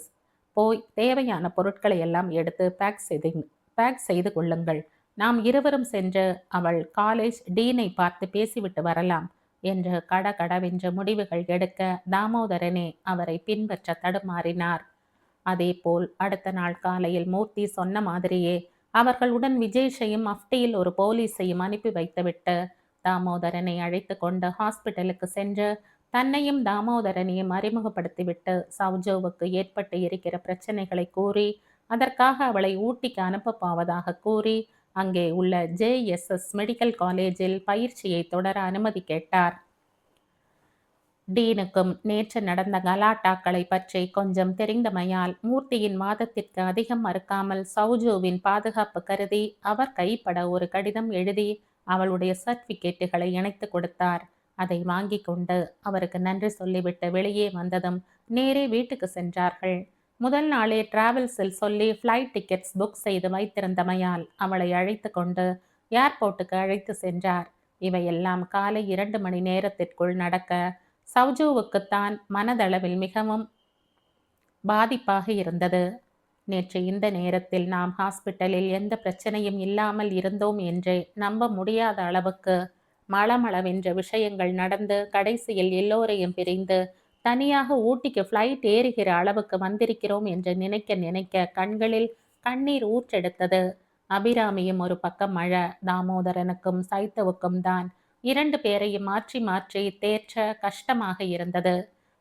போய் தேவையான பொருட்களை எல்லாம் எடுத்து பேக் செய்து கொள்ளுங்கள். நாம் இருவரும் சென்று அவள் காலேஜ் டீனை பார்த்து பேசிவிட்டு வரலாம் என்று கடகடவென்று முடிவுகள் எடுக்க தாமோதரனே அவரை பின்பற்ற தடுமாறினார். அதேபோல் அடுத்த நாள் காலையில் மூர்த்தி சொன்ன மாதிரியே அவர்களுடன் விஜேஷையும் அஃப்டியில் ஒரு போலீஸையும் அனுப்பி வைத்துவிட்டு தாமோதரனை அழைத்து கொண்டு ஹாஸ்பிட்டலுக்கு சென்று தன்னையும் தாமோதரனையும் அறிமுகப்படுத்திவிட்டு சௌஜோவுக்கு ஏற்பட்டு இருக்கிற பிரச்சனைகளை கூறி அதற்காக அவளை ஊட்டிக்கு அனுப்ப போவதாக கூறி அங்கே உள்ள ஜேஎஸ்எஸ் மெடிக்கல் காலேஜில் பயிற்சியை தொடர அனுமதி கேட்டார். டீனுக்கும் நேற்று நடந்த கலாட்டாக்களை பற்றி கொஞ்சம் தெரிந்தமையால் மூர்த்தியின் வாதத்திற்கு அதிகம் மறுக்காமல் சௌஜுவின் பாதுகாப்பு கருதி அவர் கைப்பட ஒரு கடிதம் எழுதி அவளுடைய சர்டிபிகேட்டுகளை இணைத்து கொடுத்தார். அதை வாங்கி கொண்டு அவருக்கு நன்றி சொல்லிவிட்டு வெளியே வந்ததும் நேரே வீட்டுக்கு சென்றார்கள். முதல் நாளே டிராவல்ஸில் சொல்லி ஃப்ளைட் டிக்கெட்ஸ் புக் செய்து வைத்திருந்தமையால் அவளை அழைத்து கொண்டு ஏர்போர்ட்டுக்கு அழைத்து சென்றார். இவையெல்லாம் காலை 2 மணி நேரத்திற்குள் நடக்க சௌஜுவுக்குத்தான் மனதளவில் மிகவும் பாதிப்பாக இருந்தது. நேற்று இந்த நேரத்தில் நாம் ஹாஸ்பிட்டலில் எந்த பிரச்சனையும் இல்லாமல் இருந்தோம் என்றே நம்ப முடியாத அளவுக்கு மளமளவென்ற விஷயங்கள் நடந்து கடைசியில் எல்லோரையும் பிரிந்து தனியாக ஊட்டிக்கு ஃப்ளைட் ஏறுகிற அளவுக்கு வந்திருக்கிறோம் என்று நினைக்க நினைக்க கண்களில் கண்ணீர் ஊற்றெடுத்தது. அபிராமியும் ஒரு பக்கம் அழ, தாமோதரனுக்கும் சைத்தவுக்கும் தான் 2 பேரையும் மாற்றி மாற்றி தேற்ற கஷ்டமாக இருந்தது.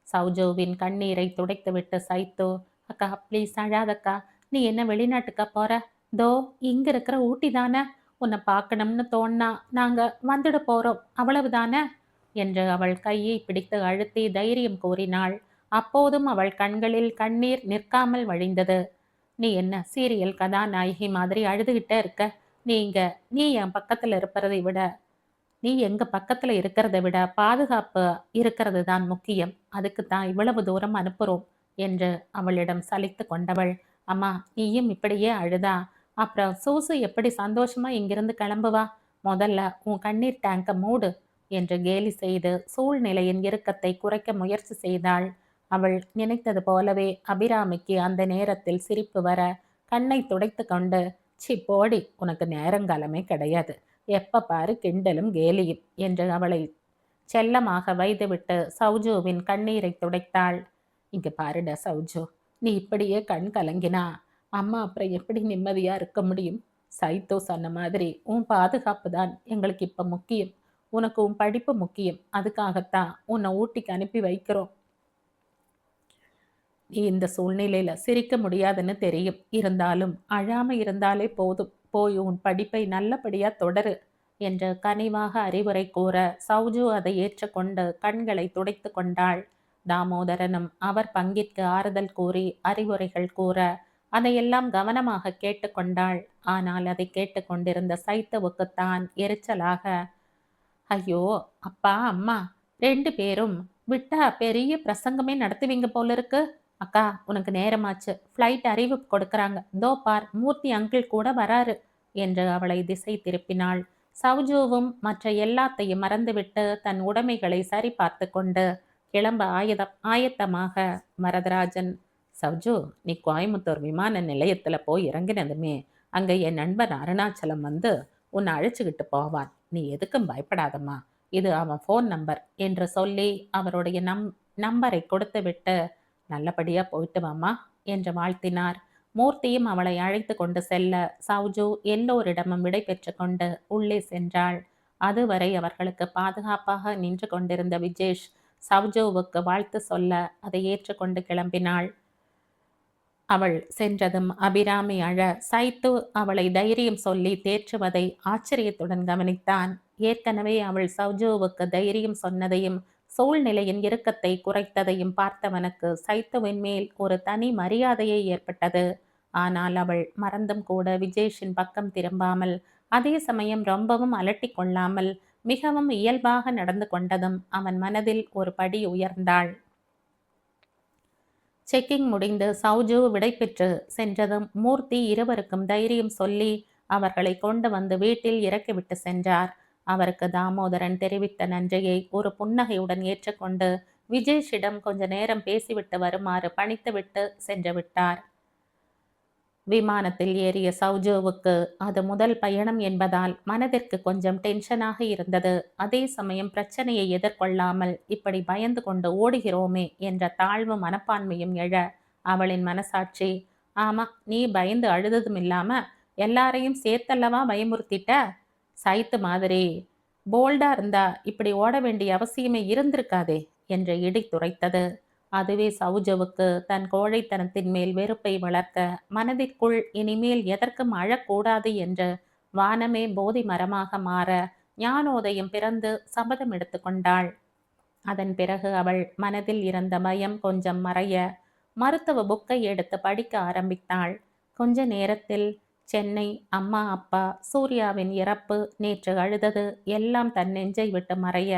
சௌஜோவின் கண்ணீரை துடைத்துவிட்டு சைத்து, அக்கா ப்ளீஸ் அழாதக்கா, நீ என்ன வெளிநாட்டுக்கா போற? தோ இங்க இருக்கிற ஊட்டி தானே, உன்னை பார்க்கணும்னு தோன்னா நாங்க வந்துட போறோம், அவ்வளவுதானே என்று அவள் கையை பிடித்து அழுத்தி தைரியம் கூறினாள். அப்போதும் அவள் கண்களில் கண்ணீர் நிற்காமல் வழிந்தது. நீ என்ன சீரியல் கதாநாயகி மாதிரி அழுதுகிட்டே இருக்க? நீ என் பக்கத்துல இருப்பதை விட நீ எங்க பக்கத்துல இருக்கிறத விட பாதுகாப்பு இருக்கிறது தான் முக்கியம். அதுக்கு தான் இவ்வளவு தூரம் அனுப்புறோம் என்று அவளிடம் சலித்து கொண்டவள், அம்மா நீயும் இப்படியே அழுதா அப்புறம் சூசு எப்படி சந்தோஷமா இங்கிருந்து கிளம்புவா? முதல்ல உன் கண்ணீர் டேங்க மூடு என்று கேலி செய்து சூழ்நிலையின் இறுக்கத்தை குறைக்க முயற்சி செய்தாள். அவள் நினைத்தது போலவே அபிராமிக்கு அந்த நேரத்தில் சிரிப்பு வர கண்ணை துடைத்து கொண்டு, சி போடி, உனக்கு நேரங்காலமே கிடையாது, எப்ப பாரு கிண்டலும் கேலியும் என்று அவளை செல்லமாக வைத்துவிட்டு சௌஜுவின் கண்ணீரை துடைத்தாள். இங்க பாருடா சௌஜு, நீ இப்படியே கண் கலங்கினா அம்மா அப்புறம் எப்படி நிம்மதியா இருக்க முடியும்? சைத்தோ சொன்ன மாதிரி உன் பாதுகாப்பு தான் எங்களுக்கு இப்ப முக்கியம். உனக்கு உன் படிப்பு முக்கியம். அதுக்காகத்தான் உன்னை ஊட்டிக்கு அனுப்பி வைக்கிறோம். நீ இந்த சூழ்நிலையில சிரிக்க முடியாதுன்னு தெரியும். இருந்தாலும் அழாம இருந்தாலே போதும். போய் உன் படிப்பை நல்லபடியா தொடரு என்று கனிவாக அறிவுரை கூற சௌஜு அதை ஏற்றுக்கொண்டு கண்களை துடைத்து கொண்டாள். தாமோதரனும் அவர் பங்கிற்கு ஆறுதல் கூறி அறிவுரைகள் கூற அதையெல்லாம் கவனமாக கேட்டுக்கொண்டாள். ஆனால் அதை கேட்டுக்கொண்டிருந்த சைத்தவுக்குத்தான் எரிச்சலாக, ஐயோ அப்பா அம்மா 2 பேரும் விட்டா பெரிய பிரசங்கமே நடத்துவீங்க போல இருக்கு. அக்கா உனக்கு நேரமாச்சு, ஃப்ளைட் அறிவிப்பு கொடுக்கறாங்க, தோ பார் மூர்த்தி அங்கிள் கூட வராரு என்று அவளை திசை திருப்பினாள். சௌஜுவும் மற்ற எல்லாத்தையும் மறந்துவிட்டு தன் உடைமைகளை சரி பார்த்து கொண்டு கிளம்ப ஆயத்தமாக வரதராஜன், சௌஜு நீ கோயம்புத்தூர் விமான நிலையத்துல போய் இறங்கினதுமே அங்க என் நண்பன் அருணாச்சலம் வந்து உன்னை அழைச்சுக்கிட்டு போவான். நீ எதுக்கும் பயப்படாதம்மா, இது அவன் ஃபோன் நம்பர் என்று சொல்லி அவருடைய நம்பரை கொடுத்துவிட்டு நல்லபடியா போயிட்டு வாமா என்று வாழ்த்தினார். மூர்த்தியும் அவளை அழைத்து கொண்டு செல்ல சௌஜு எல்லோரிடமும் விடை பெற்று கொண்டு உள்ளே சென்றாள். அதுவரை அவர்களுக்கு பாதுகாப்பாக நின்று கொண்டிருந்த விஜேஷ் சௌஜுவுக்கு வாழ்த்து சொல்ல அதை ஏற்றுக்கொண்டு கிளம்பினாள். அவள் சென்றதும் அபிராமி அழ சைத்து அவளை தைரியம் சொல்லி தேற்றுவதை ஆச்சரியத்துடன் கவனித்தான். ஏற்கனவே அவள் சௌஜுவுக்கு தைரியம் சொன்னதையும் சூழ்நிலையின் இறுக்கத்தை குறைத்ததையும் பார்த்தவனுக்கு சைத்துவின் மேல் ஒரு தனி மரியாதையே ஏற்பட்டது. ஆனால் அவள் மறந்தும் கூட விஜேஷின் பக்கம் திரும்பாமல், அதே சமயம் ரொம்பவும் அலட்டி கொள்ளாமல் மிகவும் இயல்பாக நடந்து கொண்டதும் அவன் மனதில் ஒரு படி உயர்ந்தாள். செக்கிங் முடிந்து சௌஜு விடைபெற்று சென்றதும் மூர்த்தி இருவருக்கும் தைரியம் சொல்லி அவர்களை கொண்டு வந்து வீட்டில் இறக்கிவிட்டு சென்றார். அவருக்கு தாமோதரன் தெரிவித்த நன்றியை ஒரு புன்னகையுடன் ஏற்றுக்கொண்டு விஜேஷிடம் கொஞ்ச நேரம் பேசிவிட்டு வருமாறு பணித்துவிட்டு சென்று விட்டார். விமானத்தில் ஏறிய சௌஜுவுக்கு அது முதல் பயணம் என்பதால் மனதிற்கு கொஞ்சம் டென்ஷனாக இருந்தது. அதே சமயம் பிரச்சனையை எதிர்கொள்ளாமல் இப்படி பயந்து கொண்டு ஓடுகிறோமே என்ற தாழ்வு மனப்பான்மையும் எழ அவளின் மனசாட்சி, ஆமா நீ பயந்து அழுததும் இல்லாம எல்லாரையும் சேர்த்தல்லவா பயமுறுத்திட்ட, சைத்து மாதிரி போல்டா இருந்தா இப்படி ஓட வேண்டிய அவசியமே இருந்திருக்காதே என்று இடி துரைத்தது. அதுவே சௌஜவுக்கு தன் கோழைத்தனத்தின் மேல் வெறுப்பை வளர்க்க மனதிற்குள் இனிமேல் எதற்கும் அழக்கூடாது என்று வானமே போதி மரமாக மாற ஞானோதயம் பிறந்து சபதம் எடுத்து கொண்டாள். அதன் பிறகு அவள் மனதில் இருந்த பயம் கொஞ்சம் மறைய மருத்துவ புக்கை எடுத்து படிக்க ஆரம்பித்தாள். கொஞ்ச நேரத்தில் சென்னை, அம்மா அப்பா, சூர்யாவின் இறப்பு, நேற்று அழுதது எல்லாம் தன் நெஞ்சை விட்டு மறைய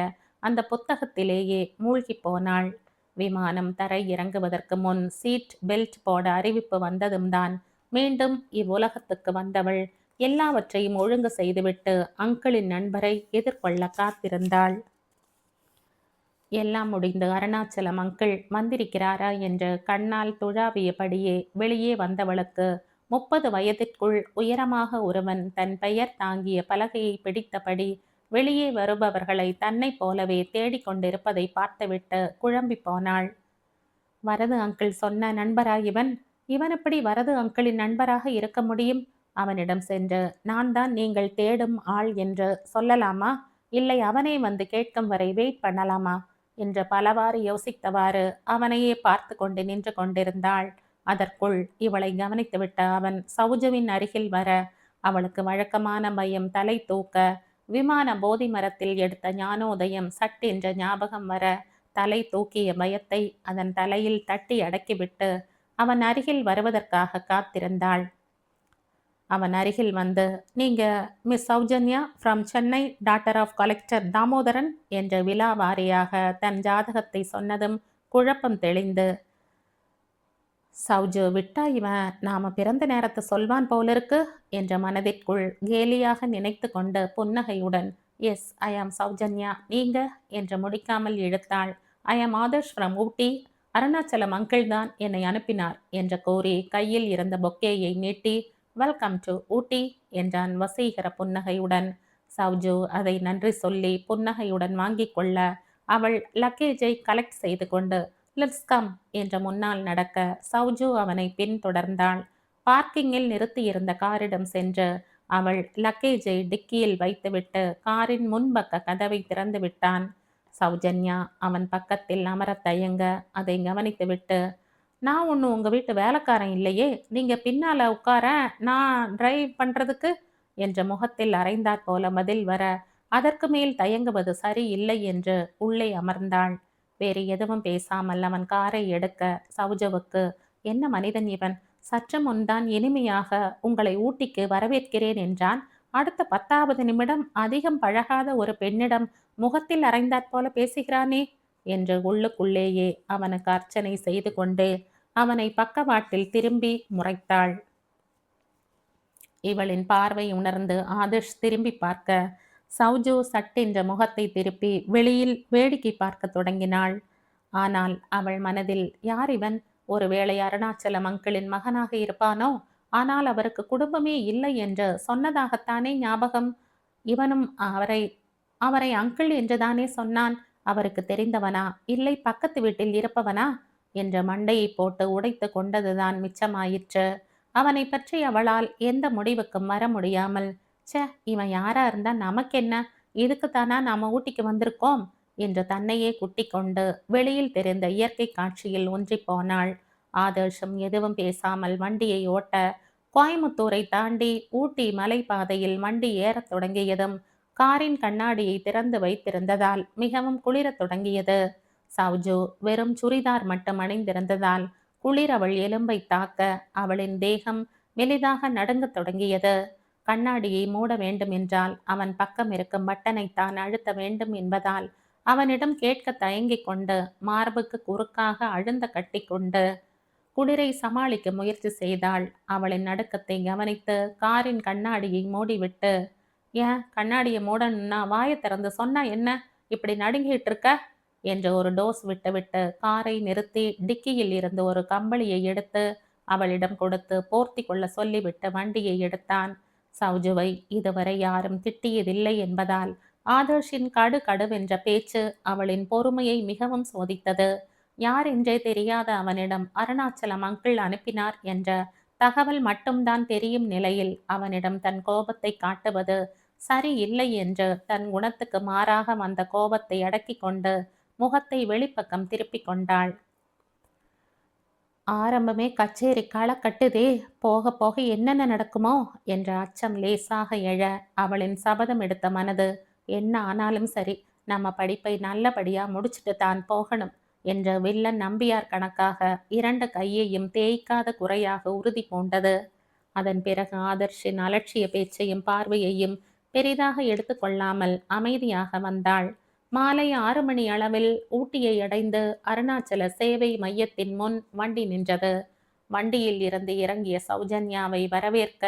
அந்த புத்தகத்திலேயே மூழ்கி போனாள். விமானம் தரை இறங்குவதற்கு முன் சீட் பெல்ட் போட அறிவிப்பு வந்ததும் தான் மீண்டும் இவ்வுலகத்துக்கு வந்தவள் எல்லாவற்றையும் ஒழுங்கு செய்துவிட்டு அங்கிளின் நண்பரை எதிர்கொள்ள காத்திருந்தாள். எல்லாம் முடிந்து அருணாச்சலம் அங்கிள் வந்திருக்கிறாரா என்று கண்ணால் துழாவியபடியே வெளியே வந்தவளுக்கு 30 வயதிற்குள் உயரமாக ஒருவன் தன் பெயர் தாங்கிய பலகையை பிடித்தபடி வெளியே வருபவர்களை தன்னை போலவே தேடிக்கொண்டிருப்பதை பார்த்துவிட்டு குழம்பி போனாள். வரது அங்கிள் சொன்ன நண்பரா இவன்? இவன் எப்படி வரது அங்கிளின் நண்பராக இருக்க முடியும்? அவனிடம் சென்று நான் தான் நீங்கள் தேடும் ஆள் என்று சொல்லலாமா, இல்லை அவனே வந்து கேட்கும் வரை வெயிட் பண்ணலாமா என்று பலவாறு யோசித்தவாறு அவனையே பார்த்து கொண்டு நின்று கொண்டிருந்தாள். அதற்குள் இவளை கவனித்துவிட்ட அவன் சௌஜுவின் அருகில் வர அவளுக்கு வழக்கமான பயம் தலை தூக்க, விமான போதி மரத்தில் எடுத்த ஞானோதயம் சட்டென்ற ஞாபகம் வர தலை தூக்கிய பயத்தை அதன் தலையில் தட்டி அடக்கிவிட்டு அவன் அருகில் வருவதற்காக காத்திருந்தாள். அவன் அருகில் வந்து, நீங்க miss Soujanya from Chennai, daughter of collector Damodaran என்று விலாவாரியாக தன் ஜாதகத்தை சொன்னதும் குழப்பம் தெளிந்து, சௌஜு விட்டா இவன் நாம பிறந்த நேரத்தை சொல்வான் போலிருக்கு என்ற மனதிற்குள் கேலியாக நினைத்து கொண்டு புன்னகையுடன், எஸ் ஐ ஆம் சௌஜன்யா, நீங்க என்று முடிக்காமல் இழுத்தாள். ஐ ஆம் Adarsh from Ooty, Arunachalam uncle தான் என்னை அனுப்பினார் என்று கூறி கையில் இருந்த பொக்கேயை நீட்டி, வெல்கம் டு ஊட்டி என்றான் வசீகர புன்னகையுடன். சௌஜு அதை நன்றி சொல்லி புன்னகையுடன் வாங்கிக் கொள்ள அவள் லக்கேஜை கலெக்ட் செய்து கொண்டு லெட்ஸ் கம் என்ற முன்னால் நடக்க சௌஜு அவனை பின்தொடர்ந்தாள். பார்க்கிங்கில் நிறுத்தியிருந்த காரிடம் சென்று அவள் லக்கேஜை டிக்கியில் வைத்துவிட்டு காரின் முன்பக்க கதவை திறந்து விட்டான். சௌஜன்யா அவன் பக்கத்தில் அமரத் தயங்க அதை கவனித்துவிட்டு, நான் ஒன்றும் உங்க வீட்டு வேலைக்காரன் இல்லையே, நீங்க பின்னால உட்கார, நான் டிரைவ் பண்றதுக்கு என்ற முகத்தில் அரைந்தாற் போல பதில் வர, அதற்கு மேல் தயங்குவது சரி இல்லை என்று உள்ளே அமர்ந்தாள். வேறு எதுவும் பேசாமல் அவன் காரை எடுக்க சௌஜவுக்கு, என்ன மனிதன் இவன், சற்று முன்தான் இனிமையாக உங்களை ஊட்டிக்கு வரவேற்கிறேன் என்றான். அடுத்த 10வது நிமிடம் அதிகம் பழகாத ஒரு பெண்ணிடம் முகத்தில் அரைந்தாற் போல பேசுகிறானே என்று உள்ளுக்குள்ளேயே அவனுக்கு அர்ச்சனை செய்து கொண்டு அவனை பக்கவாட்டில் திரும்பி முறைத்தாள். இவளின் பார்வை உணர்ந்து ஆதர்ஷ் திரும்பி பார்க்க சௌஜு சட்டென்ற முகத்தை திருப்பி வெளியில் வேடிக்கை பார்க்க தொடங்கினாள். ஆனால் அவள் மனதில், யார் இவன், ஒருவேளை அருணாச்சலம் அங்கிளின் மகனாக இருப்பானோ, ஆனால் அவருக்கு குடும்பமே இல்லை என்று சொன்னதாகத்தானே ஞாபகம், இவனும் அவரை அவரை அங்கிள் என்றுதானே சொன்னான், அவருக்கு தெரிந்தவனா இல்லை பக்கத்து வீட்டில் இருப்பவனா என்ற மண்டையை போட்டு உடைத்து கொண்டதுதான் மிச்சமாயிற்று. அவனை பற்றி அவளால் எந்த முடிவுக்கும் வர முடியாமல், ச்சே இவன் யாரா இருந்தா நமக்கென்ன, இதுக்குத்தானா நாம ஊட்டிக்கு வந்திருக்கோம் என்று தன்னையே குட்டி கொண்டு வெளியில் தெரிந்த இயற்கை காட்சியில் ஒன்றி போனாள். ஆதர்ஷம் எதுவும் பேசாமல் வண்டியை ஓட்ட கோயமுத்தூரை தாண்டி ஊட்டி மலைப்பாதையில் வண்டி ஏறத் தொடங்கியதும் காரின் கண்ணாடியை திறந்து வைத்திருந்ததால் மிகவும் குளிரத் தொடங்கியது. சௌஜு வெறும் சுரிதார் மட்டும் அணிந்திருந்ததால் குளிர் அவள் எலும்பை தாக்க அவளின் தேகம் மெலிதாக நடுங்கத் தொடங்கியது. கண்ணாடியை மூட வேண்டும் என்றால் அவன் பக்கம் இருக்கும் பட்டனை தான் அழுத்த வேண்டும் என்பதால் அவனிடம் கேட்க தயங்கிக் கொண்டு மார்புக்கு குறுக்காக அழுந்த கட்டி கொண்டு குளிரை சமாளிக்க முயற்சி செய்தாள். அவளின் நடுக்கத்தை கவனித்து காரின் கண்ணாடியை மூடிவிட்டு, ஏன் கண்ணாடியை மூடணும்னா வாயை திறந்து சொன்னா என்ன, இப்படி நடுங்கிட்டு இருக்க என்று ஒரு டோஸ் விட்டுவிட்டு காரை நிறுத்தி டிக்கியில் இருந்து ஒரு கம்பளியை எடுத்து அவளிடம் கொடுத்து போர்த்தி கொள்ள சொல்லிவிட்டு வண்டியை எடுத்தான். சௌஜுவை இதுவரை யாரும் திட்டியதில்லை என்பதால் ஆதர்ஷின் கடுகடுவென்ற பேச்சு அவளின் பொறுமையை மிகவும் சோதித்தது. யார் என்றே தெரியாத அவனிடம் அருணாச்சலம் அங்கிள் அனுப்பினார் என்ற தகவல் மட்டும்தான் தெரியும் நிலையில் அவனிடம் தன் கோபத்தை காட்டுவது சரி இல்லை என்று தன் குணத்துக்கு மாறாக வந்த கோபத்தை அடக்கி கொண்டு முகத்தை வெளிப்பக்கம் திருப்பி கொண்டாள். ஆரம்பமே கச்சேரி களை கட்டுதே, போக போக என்னென்ன நடக்குமோ என்ற அச்சம் லேசாக எழ அவளின் சபதம் எடுத்த மனது, என்ன ஆனாலும் சரி நம்ம படிப்பை நல்லபடியா முடிச்சுட்டு தான் போகணும் என்ற வில்லன் நம்பியார் கணக்காக 2 கையையும் தேய்க்காத குறையாக உறுதி பூண்டது. அதன் பிறகு ஆதர்ஷின் அலட்சிய பேச்சையும் பார்வையையும் பெரிதாக எடுத்துக்கொள்ளாமல் அமைதியாக வந்தாள். மாலை 6 மணி அளவில் ஊட்டியை அடைந்து அருணாச்சல சேவை மையத்தின் முன் வண்டி நின்றது. வண்டியில் இருந்து இறங்கிய சௌஜன்யாவை வரவேற்க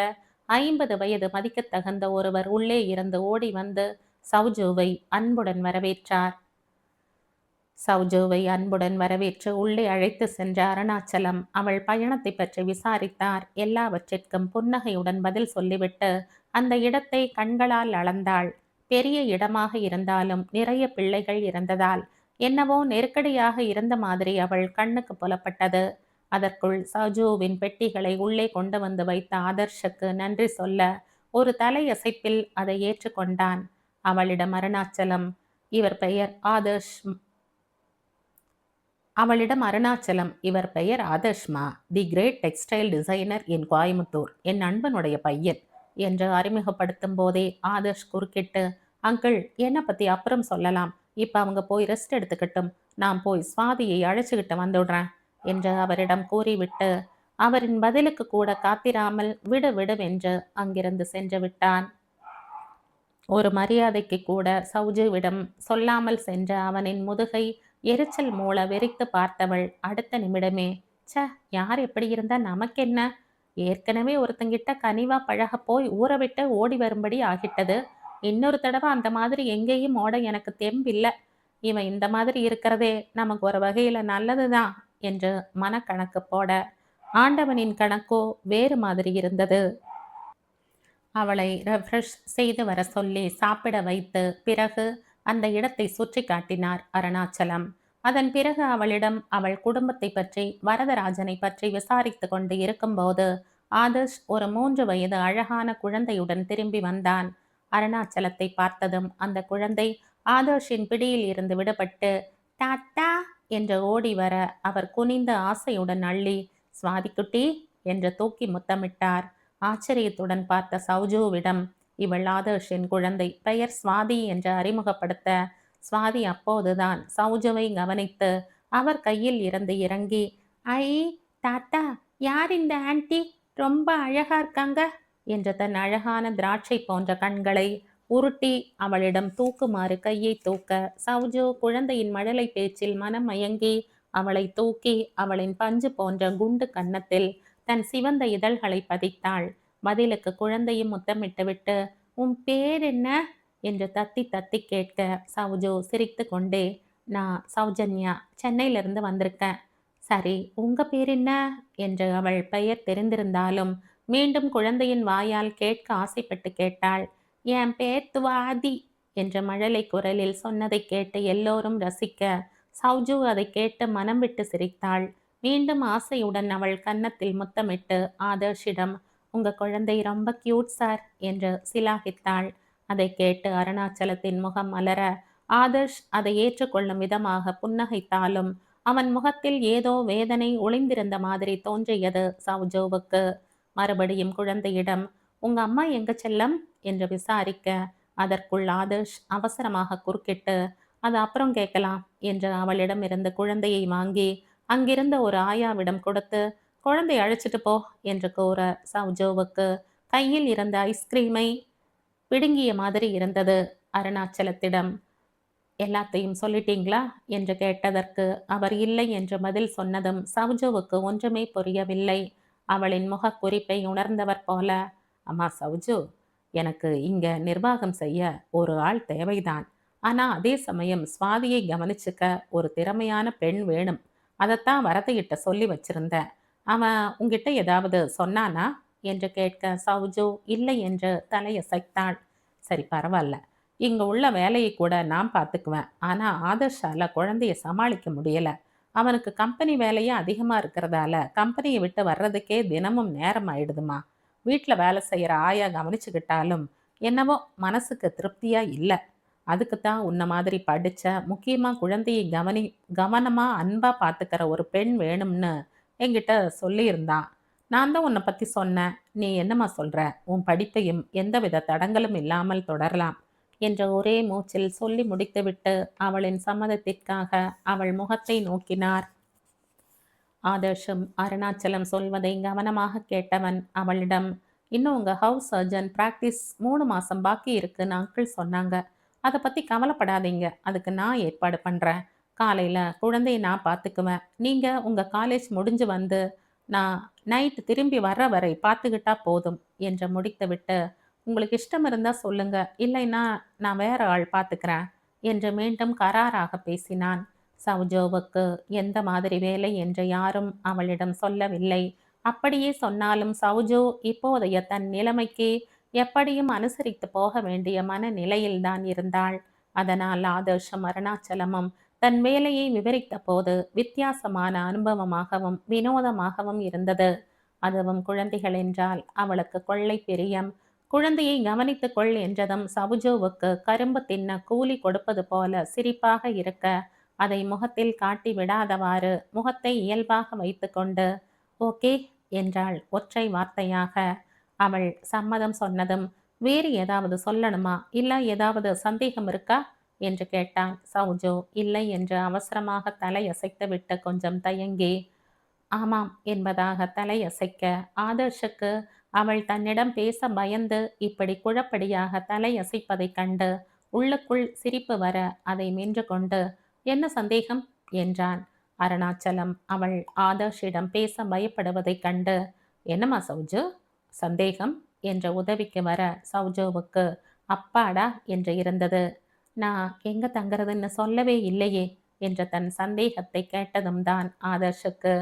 50 வயது மதிக்கத்தகுந்த ஒருவர் உள்ளே இருந்து ஓடி வந்து சௌஜுவை அன்புடன் வரவேற்றார். சௌஜுவை அன்புடன் வரவேற்று உள்ளே அழைத்து சென்ற அருணாச்சலம் அவள் பயணத்தை பற்றி விசாரித்தார். எல்லாவற்றிற்கும் புன்னகையுடன் பதில் சொல்லிவிட்டு அந்த இடத்தை கண்களால் அளந்தாள். பெரிய இடமாக இருந்தாலும் நிறைய பிள்ளைகள் இருந்ததால் என்னவோ நெருக்கடியாக இருந்த மாதிரி அவள் கண்ணுக்கு புலப்பட்டது. அதற்குள் சௌஜுவின் பெட்டிகளை உள்ளே கொண்டு வந்து வைத்த ஆதர்ஷுக்கு நன்றி சொல்ல ஒரு தலையசைப்பில் அதை ஏற்றுக்கொண்டான். அவளிடம் அருணாச்சலம், இவர் பெயர் ஆதர்ஷ் இவர் பெயர் ஆதர்ஷ்மா, தி கிரேட் டெக்ஸ்டைல் டிசைனர் இன் கோயமுத்தூர், என் நண்பனுடைய பையன் என்று அறிமுகப்படுத்தும் போதே ஆதர்ஷ் குறுக்கிட்டு, அங்கிள் என்னை பற்றி அப்புறம் சொல்லலாம், இப்போ அவங்க போய் ரெஸ்ட் எடுத்துக்கிட்டும், நான் போய் சுவாதியை அழைச்சிக்கிட்டு வந்துடுறேன் என்று அவரிடம் கூறிவிட்டு அவரின் பதிலுக்கு கூட காத்திராமல் விடுவென்று அங்கிருந்து சென்று விட்டான். ஒரு மரியாதைக்கு கூட சௌஜுவிடம் சொல்லாமல் சென்ற அவனின் முதுகை எரிச்சல் மூள வெறித்து பார்த்தவள் அடுத்த நிமிடமே, ச யார் எப்படி இருந்தா நமக்கென்ன, ஏற்கனவே ஒருத்தங்கிட்ட கனிவா பழக போய் ஊற விட்டு ஓடி வரும்படி ஆகிட்டது, இன்னொரு தடவை அந்த மாதிரி எங்கேயும் ஓட எனக்கு தெம்பில்லை, இவன் இந்த மாதிரி இருக்கிறதே நமக்கு ஒரு வகையில நல்லதுதான் என்று மனக்கணக்கு போட ஆண்டவனின் கணக்கோ வேறு மாதிரி இருந்தது. அவளை ரெஃப்ரெஷ் செய்து வர சொல்லி சாப்பிட வைத்து பிறகு அந்த இடத்தை சுற்றி காட்டினார் அருணாச்சலம். அதன் பிறகு அவளிடம் அவள் குடும்பத்தை பற்றி வரதராஜனை பற்றி விசாரித்து கொண்டு இருக்கும்போது ஆதர்ஷ் ஒரு 3 வயது அழகான குழந்தையுடன் திரும்பி வந்தான். அருணாச்சலத்தை பார்த்ததும் அந்த குழந்தை ஆதர்ஷின் பிடியில் இருந்து விடுபட்டு டாட்டா என்று ஓடி வர அவர் குனிந்து ஆசையுடன் அள்ளி சுவாதிக்குட்டி என்று தூக்கி முத்தமிட்டார். ஆச்சரியத்துடன் பார்த்த சௌஜுவிடம் இவள் ஆதர்ஷின் குழந்தை, பெயர் சுவாதி என்று அறிமுகப்படுத்த சுவாதி அப்போதுதான் சௌஜுவை கவனித்து அவர் கையில் இருந்து இறங்கி ஐ தாத்தா, யார் இந்த ஆன்ட்டி, ரொம்ப அழகா இருக்காங்க என்று தன் அழகான திராட்சை போன்ற கண்களை உருட்டி அவளிடம் தூக்குமாறு கையை தூக்க சௌஜு குழந்தையின் மழலை பேச்சில் மனம் மயங்கி அவளை தூக்கி அவளின் பஞ்சு போன்ற குண்டு கன்னத்தில் தன் சிவந்த இதழ்களை பதித்தாள். பதிலுக்கு குழந்தையும் முத்தமிட்டுவிட்டு உன் பேர் என்ன என்று தத்தி தத்தி கேட்க சௌஜு சிரித்து கொண்டே நான் சௌஜன்யா, சென்னையிலிருந்து வந்திருக்கேன். சரி, உங்க பேர் என்ன என்று அவள் பெயர் தெரிந்திருந்தாலும் மீண்டும் குழந்தையின் வாயால் கேட்க ஆசைப்பட்டு கேட்டாள். என் பேர் துவாதி என்ற மழலை குரலில் சொன்னதை கேட்டு எல்லோரும் ரசிக்க சௌஜு அதை கேட்டு மனம் விட்டு சிரித்தாள். மீண்டும் ஆசையுடன் அவள் கன்னத்தில் முத்தமிட்டு ஆதர்ஷிடம் உங்க குழந்தை ரொம்ப கியூட் சார் என்று சிலாகித்தாள். அதை கேட்டு அருணாச்சலத்தின் முகம் மலர ஆதர்ஷ் அதை ஏற்றுக்கொள்ளும் விதமாக புன்னகைத்தாலும் அவன் முகத்தில் ஏதோ வேதனை ஒளிந்திருந்த மாதிரி தோன்றியது சௌஜோவுக்கு. மறுபடியும் குழந்தையிடம் உங்க அம்மா எங்க செல்லம் என்று விசாரிக்க அதற்குள் ஆதர்ஷ் அவசரமாக குறுக்கிட்டு அது அப்புறம் கேட்கலாம் என்று அவளிடம் இருந்து குழந்தையை வாங்கி அங்கிருந்த ஒரு ஆயாவிடம் கொடுத்து குழந்தை அழைச்சிட்டு போ என்று கூற சௌஜோவுக்கு கையில் இருந்த ஐஸ்கிரீமை பிடுங்கிய மாதிரி இருந்தது. அருணாச்சலத்திடம் எல்லாத்தையும் சொல்லிட்டீங்களா என்று கேட்டதற்கு அவர் இல்லை என்று பதில் சொன்னதும் சௌஜுவுக்கு ஒன்றுமே புரியவில்லை. அவளின் முகக்குறிப்பை உணர்ந்தவர் போல அம்மா சௌஜு, எனக்கு இங்க நிர்வாகம் செய்ய ஒரு ஆள் தேவைதான். ஆனா அதே சமயம் சுவாதியை கவனிச்சுக்க ஒரு திறமையான பெண் வேணும். அதைத்தான் வரதையிட்ட சொல்லி வச்சிருந்தேன். அவன் உங்ககிட்ட ஏதாவது சொன்னானா என்று கேட்க சௌஜு இல்லை என்று தலையசைத்தாள். சரி, பரவாயில்ல, இங்க உள்ள வேலையை கூட நான் பார்த்துக்குவேன். ஆனா ஆதர்ஷால குழந்தைய சமாளிக்க முடியல. அவனுக்கு கம்பெனி வேலையே அதிகமா இருக்கிறதால கம்பெனியை விட்டு வர்றதுக்கே தினமும் நேரம் ஆயிடுதுமா. வீட்டில் வேலை செய்கிற ஆயா கவனிச்சுக்கிட்டாலும் என்னவோ மனசுக்கு திருப்தியா இல்லை. அதுக்குத்தான் உன்ன மாதிரி படிச்ச முக்கியமாக குழந்தையை கவனமாக அன்பாக பார்த்துக்கிற ஒரு பெண் வேணும்னு என்கிட்ட சொல்லியிருந்தான். நான் தான் உன்னை பற்றி சொன்னேன். நீ என்னம்மா சொல்கிற? உன் படிப்பையும் எந்தவித தடங்களும் இல்லாமல் தொடரலாம் என்ற ஒரே மூச்சில் சொல்லி முடித்துவிட்டு அவளின் சம்மதத்திற்காக அவள் முகத்தை நோக்கினார். ஆதர்ஷும் அருணாச்சலம் சொல்வதை கவனமாக கேட்டவன் அவளிடம் இன்னும் உங்கள் ஹவுஸ் சர்ஜன் ப்ராக்டிஸ் 3 மாதம் பாக்கி இருக்குன்னு அங்கிள் சொன்னாங்க. அதை பற்றி கவலைப்படாதீங்க, அதுக்கு நான் ஏற்பாடு பண்ணுறேன். காலையில் குழந்தையை நான் பார்த்துக்குவேன். நீங்கள் உங்கள் காலேஜ் முடிஞ்சு வந்து நான் நைட்டு திரும்பி வர்ற வரை பார்த்துக்கிட்டா போதும் என்று முடித்துவிட்டு உங்களுக்கு இஷ்டம் இருந்தால் சொல்லுங்க, இல்லைன்னா நான் வேற ஆள் பார்த்துக்கிறேன் என்று மீண்டும் கராராக பேசினான். சௌஜோவுக்கு எந்த மாதிரி வேலை என்று யாரும் அவளிடம் சொல்லவில்லை. அப்படியே சொன்னாலும் சௌஜோ இப்போதைய தன் நிலைமைக்கு எப்படியும் அனுசரித்து போக வேண்டிய மனநிலையில்தான் இருந்தாள். அதனால் ஆதர்ஷம் அருணாச்சலமும் தன் வேலையை விவரித்த போது வித்தியாசமான அனுபவமாகவும் வினோதமாகவும் இருந்தது. அதுவும் குழந்தைகள் என்றால் அவளுக்கு கொள்ளை பிரியம். குழந்தையை கவனித்துக் கொள் என்றதும் சவுஜோவுக்கு கரும்பு தின்ன கூலி கொடுப்பது போல சிரிப்பாக இருக்க அதை முகத்தில் காட்டி விடாதவாறு முகத்தை இயல்பாக வைத்துக்கொண்டு ஓகே என்றாள் ஒற்றை வார்த்தையாக. அவள் சம்மதம் சொன்னதும் வேறு ஏதாவது சொல்லணுமா, இல்லை ஏதாவது சந்தேகம் இருக்கா என்று கேட்டான் சௌஜோ. இல்லை என்று அவசரமாக தலையசைத்து விட்டு கொஞ்சம் தயங்கி ஆமாம் என்பதாக தலையசைக்க ஆதர்ஷுக்கு அவள் தன்னிடம் பேச பயந்து இப்படி குழப்படியாக தலையசைப்பதைக் கண்டு உள்ளுக்குள் சிரிப்பு வர அதை மென்று கொண்டு என்ன சந்தேகம் என்றான். அருணாச்சலம் அவள் ஆதர்ஷிடம் பேச பயப்படுவதைக் கண்டு என்னம்மா சௌஜு சந்தேகம் என்ற உதவிக்கு வர சௌஜோவுக்கு அப்பாடா என்று இருந்தது. நான் எங்க தங்குறதுன்னு சொல்லவே இல்லையே என்ற தன் சந்தேகத்தை கேட்டதும் தான் ஆதர்ஷுக்கு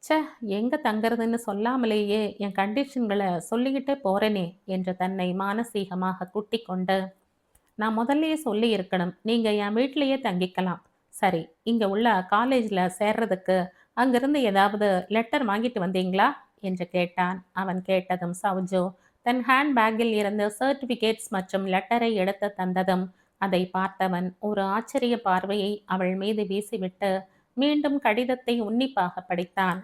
ச்சே! எங்க தங்கறதுன்னு சொல்லாமலேயே என் கண்டிஷன்கள சொல்லிக்கிட்டே போறேனே என்று தன்னை மானசீகமாக குட்டிக் கொண்டு, நான் முதல்லயே சொல்லியிருக்கணும். நீங்க என் வீட்லயே தங்கிக்கலாம். சரி, இங்க உள்ள காலேஜ்ல சேர்றதுக்கு அங்கிருந்து ஏதாவது லெட்டர் வாங்கிட்டு வந்தீங்களா? என்று கேட்டான். அவன் கேட்டதும் சௌஜோ தன் ஹேண்ட் பேக்கில் இருந்து சர்டிபிகேட்ஸ் மற்றும் லெட்டரை எடுத்து தந்ததும், அதை பார்த்தவன் ஒரு ஆச்சரிய பார்வையை அவள் மீது வீசிவிட்டு, மீண்டும் கடிதத்தை உன்னிப்பாக படித்தான்.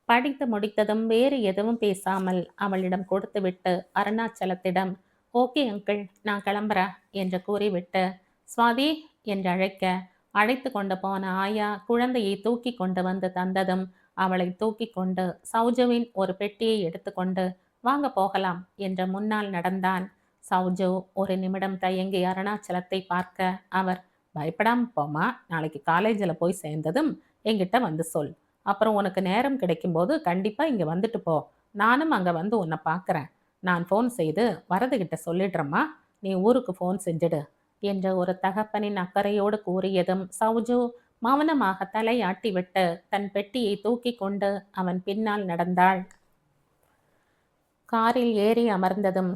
படித்து முடித்ததும் வேறு எதுவும் பேசாமல் அவளிடம் கொடுத்துவிட்டு அருணாச்சலத்திடம், ஓகே அங்கிள், நான் கிளம்புறேன் என்று கூறிவிட்டு, சுவாதி என்று அழைக்க, அழைத்து கொண்டு போன ஆயா குழந்தையை தூக்கி கொண்டு வந்து தந்ததும் அவளை தூக்கி கொண்டு சௌஜுவின் ஒரு பெட்டியை எடுத்துக்கொண்டு, வாங்க போகலாம் என்று முன்னால் நடந்தான். சௌஜு ஒரு நிமிடம் தயங்கி அருணாச்சலத்தை பார்க்க, அவர், பயப்படாம போமா, நாளைக்கு காலேஜில் போய் சேர்ந்ததும் என்கிட்ட வந்து சொல். அப்புறம் உனக்கு நேரம் கிடைக்கும்போது கண்டிப்பா இங்க வந்துட்டு போ. நானும் அங்க வந்து உன்னை பார்க்குறேன். நான் ஃபோன் செய்து வரதுகிட்ட சொல்லிடுறேம்மா. நீ ஊருக்கு ஃபோன் செஞ்சிடு என்ற ஒரு தகப்பனின் அக்கறையோடு கூறியதும் சௌஜு மௌனமாக தலையாட்டிவிட்டு தன் பெட்டியை தூக்கி கொண்டு அவன் பின்னால் நடந்தாள். காரில் ஏறி அமர்ந்ததும்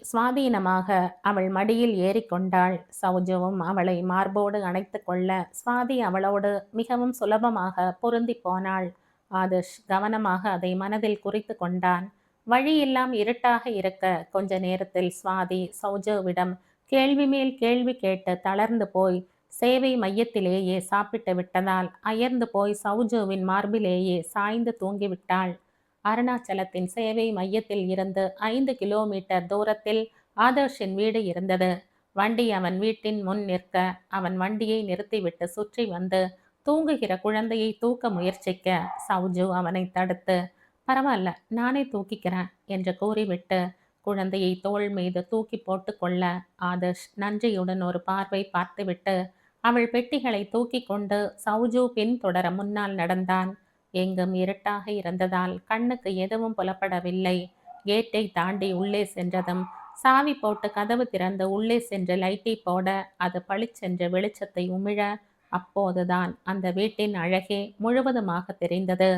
சுவாதீனமாக அவள் மடியில் ஏறிக்கொண்டாள். சௌஜுவும் அவளை மார்போடு அணைத்து கொள்ள சுவாதி அவளோடு மிகவும் சுலபமாக பொருந்தி போனாள். ஆதர்ஷ் கவனமாக அதை மனதில் குறித்து கொண்டான். வழியெல்லாம் இருட்டாக இருக்க கொஞ்ச நேரத்தில் சுவாதி சௌஜுவிடம் கேள்வி மேல் கேள்வி கேட்டு தளர்ந்து போய் சேவை மையத்திலேயே சாப்பிட்டு விட்டதால் அயர்ந்து போய் சௌஜுவின் மார்பிலேயே சாய்ந்து தூங்கிவிட்டாள். அருணாச்சலத்தின் சேவை மையத்தில் இருந்து 5 கிலோமீட்டர் தூரத்தில் ஆதர்ஷின் வீடு இருந்தது. வண்டி அவன் வீட்டின் முன் நிற்க அவன் வண்டியை நிறுத்திவிட்டு சுற்றி வந்து தூங்குகிற குழந்தையை தூக்க முயற்சிக்க சௌஜு அவனை தடுத்து, பரவாயில்ல, நானே தூக்கிக்கிறேன் என்று கூறிவிட்டு குழந்தையை தோள் மீது தூக்கி போட்டு கொள்ள ஆதர்ஷ் நன்றியுடன் ஒரு பார்வை பார்த்துவிட்டு அவள் பெட்டிகளை தூக்கி கொண்டு சௌஜு பின்தொடர முன்னால் நடந்தான். எங்கும் இருட்டாக இருந்ததால் கண்ணுக்கு எதுவும் புலப்படவில்லை. கேட்டை தாண்டி உள்ளே சென்றதும் சாவி போட்டு கதவு திறந்து உள்ளே சென்று லைட்டை போட அது பளிச்சென்று வெளிச்சத்தை உமிழ அப்போதுதான் அந்த வீட்டின் அழகே முழுவதுமாக தெரிந்தது.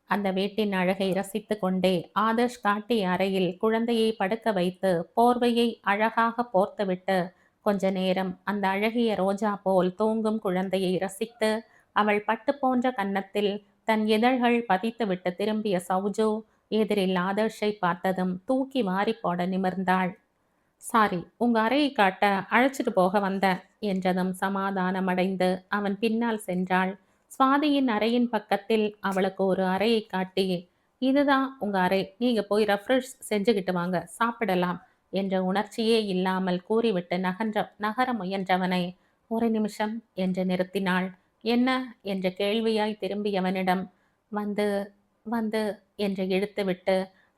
அந்த வீட்டின் அழகை ரசித்து கொண்டே ஆதர்ஷ் காட்டிய அறையில் குழந்தையை படுக்க வைத்து போர்வையை அழகாக போர்த்துவிட்டு கொஞ்ச நேரம் அந்த அழகிய ரோஜா போல் தூங்கும் குழந்தையை ரசித்து அவள் பட்டு போன்ற கன்னத்தில் தன் இதழ்கள் பதித்துவிட்டு திரும்பிய சௌஜு எதிரில் ஆதர்ஷை பார்த்ததும் தூக்கி வாரி போட நிமிர்ந்தாள். சாரி, உங்க அறையை காட்ட அழைச்சிட்டு போக வந்தேன் என்றதும் சமாதானமடைந்து அவன் பின்னால் சென்றாள். சுவாதியின் அறையின் பக்கத்தில் அவளுக்கு ஒரு அறையை காட்டி, இதுதான் உங்க அறை, நீங்க போய் ரெஃப்ரெஷ் செஞ்சுக்கிட்டு வாங்க, சாப்பிடலாம் என்ற உணர்ச்சியே இல்லாமல் கூறிவிட்டு நகர முயன்றவனை ஒரு நிமிஷம் என்று நிறுத்தினாள். என்ன என்ற கேள்வியாய் திரும்பியவனிடம், வந்து வந்து என்று இழுத்துவிட்டு,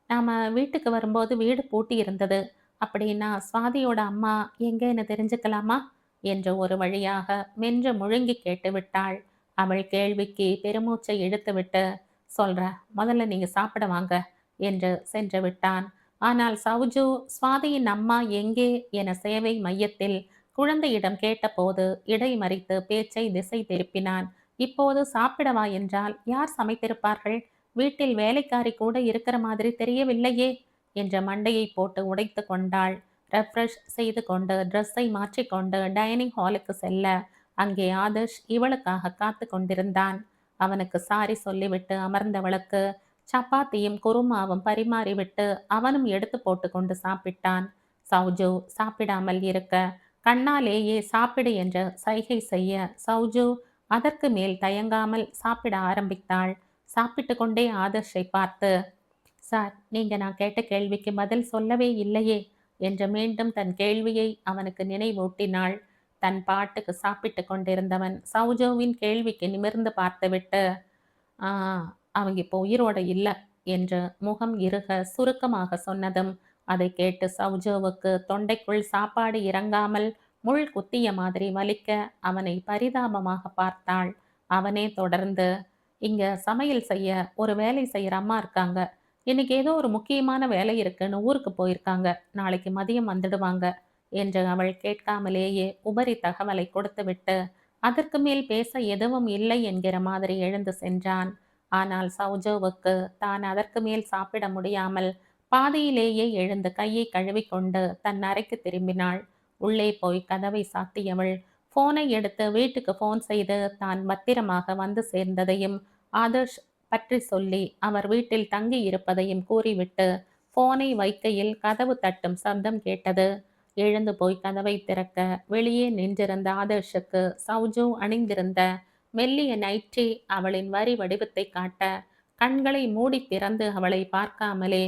நாம வீட்டுக்கு வரும்போது வீடு பூட்டி இருந்தது, அப்படின்னா சுவாதியோட அம்மா எங்கேன்னு தெரிஞ்சுக்கலாமா என்று ஒரு வழியாக மென்று முழுங்கி கேட்டுவிட்டாள். அவள் கேள்விக்கு பெருமூச்சை இழுத்துவிட்டு, சொல்ற, முதல்ல நீங்க சாப்பிட வாங்க என்று சென்று விட்டான். ஆனால் சௌஜு சுவாதியின் அம்மா எங்கே என சேவை மையத்தில் குழந்தையிடம் கேட்டபோது இடைமறித்து பேச்சை திசை திருப்பினான். இப்போது சாப்பிடவா என்றால் யார் சமைத்திருப்பார்கள்? வீட்டில் வேலைக்காரி கூட இருக்கிற மாதிரி தெரியவில்லையே என்ற மண்டையை போட்டு உடைத்து கொண்டாள். ரெஃப்ரெஷ் செய்து கொண்டு ட்ரெஸ்ஸை மாற்றிக்கொண்டு டைனிங் ஹாலுக்கு செல்ல அங்கே ஆதர்ஷ் இவளுக்காக காத்து கொண்டிருந்தான். அவனுக்கு சாரி சொல்லிவிட்டு அமர்ந்தவளுக்கு சப்பாத்தியும் குருமாவும் பரிமாறிவிட்டு அவனும் எடுத்து போட்டு கொண்டு சாப்பிட்டான். சௌஜு சாப்பிடாமல் இருக்க கண்ணாலேயே சாப்பிடு என்ற சைகை செய்ய சௌஜு அதற்கு மேல் தயங்காமல் சாப்பிட ஆரம்பித்தாள். சாப்பிட்டு கொண்டே ஆதர்ஷை பார்த்து, சார், நீங்க நான் கேட்ட கேள்விக்கு பதில் சொல்லவே இல்லையே என்று மீண்டும் தன் கேள்வியை அவனுக்கு நினைவூட்டினாள். தன் பாட்டுக்கு சாப்பிட்டு கொண்டிருந்தவன் சௌஜுவின் கேள்விக்கு நிமிர்ந்து பார்த்துவிட்டு, ஆ, அவங்க இப்போ உயிரோட இல்லை என்று முகம் இறுக சுருக்கமாக சொன்னதும் அதை கேட்டு சௌஜோவுக்கு தொண்டைக்குள் சாப்பாடு இறங்காமல் முள் குத்திய மாதிரி வலிக்க அவனை பரிதாபமாக பார்த்தாள். அவனே தொடர்ந்து, இங்க சமையல் செய்ய ஒரு வேலை செய்யற அம்மா இருக்காங்க. இன்னைக்கு ஏதோ ஒரு முக்கியமான வேலை இருக்குன்னு ஊருக்கு போயிருக்காங்க. நாளைக்கு மதியம் வந்துடுவாங்க என்று அவள் கேட்காமலேயே உபரி தகவலை கொடுத்துவிட்டு அதற்கு மேல் பேச எதுவும் இல்லை என்கிற மாதிரி எழுந்து சென்றான். ஆனால் சௌஜோவுக்கு தான் அதற்கு மேல் சாப்பிட முடியாமல் பாதியிலேயே எழுந்து கையை கழுவிக்கொண்டு தன் அறைக்கு திரும்பினாள். உள்ளே போய் கதவை சாத்தியவள் போனை எடுத்து வீட்டுக்கு போன் செய்து தான் பத்திரமாக வந்து சேர்ந்ததையும் ஆதர்ஷ் பற்றி சொல்லி அவர் வீட்டில் தங்கி இருப்பதையும் கூறிவிட்டு போனை வைக்கையில் கதவு தட்டும் சப்தம் கேட்டது. எழுந்து போய் கதவை திறக்க வெளியே நின்றிருந்த ஆதர்ஷுக்கு சௌஜு அணிந்திருந்த மெல்லிய நைட்டி அவளின் வரி வடிவத்தை காட்ட கண்களை மூடி திறந்து அவளை பார்க்காமலே,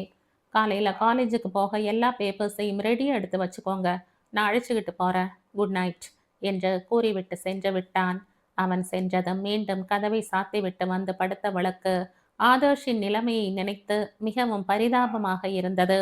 காலையில காலேஜுக்கு போக எல்லா பேப்பர்ஸையும் ரெடியா எடுத்து வச்சுக்கோங்க, நான் அழைச்சிக்கிட்டு போறேன், குட் நைட் என்று கூறிவிட்டு சென்று விட்டான். அவன் சென்றதும் மீண்டும் கதவை சாத்திவிட்டு வந்து படுத்தவளுக்கு ஆதர்ஷின் நிலைமையை நினைத்து மிகவும் பரிதாபமாக இருந்தது.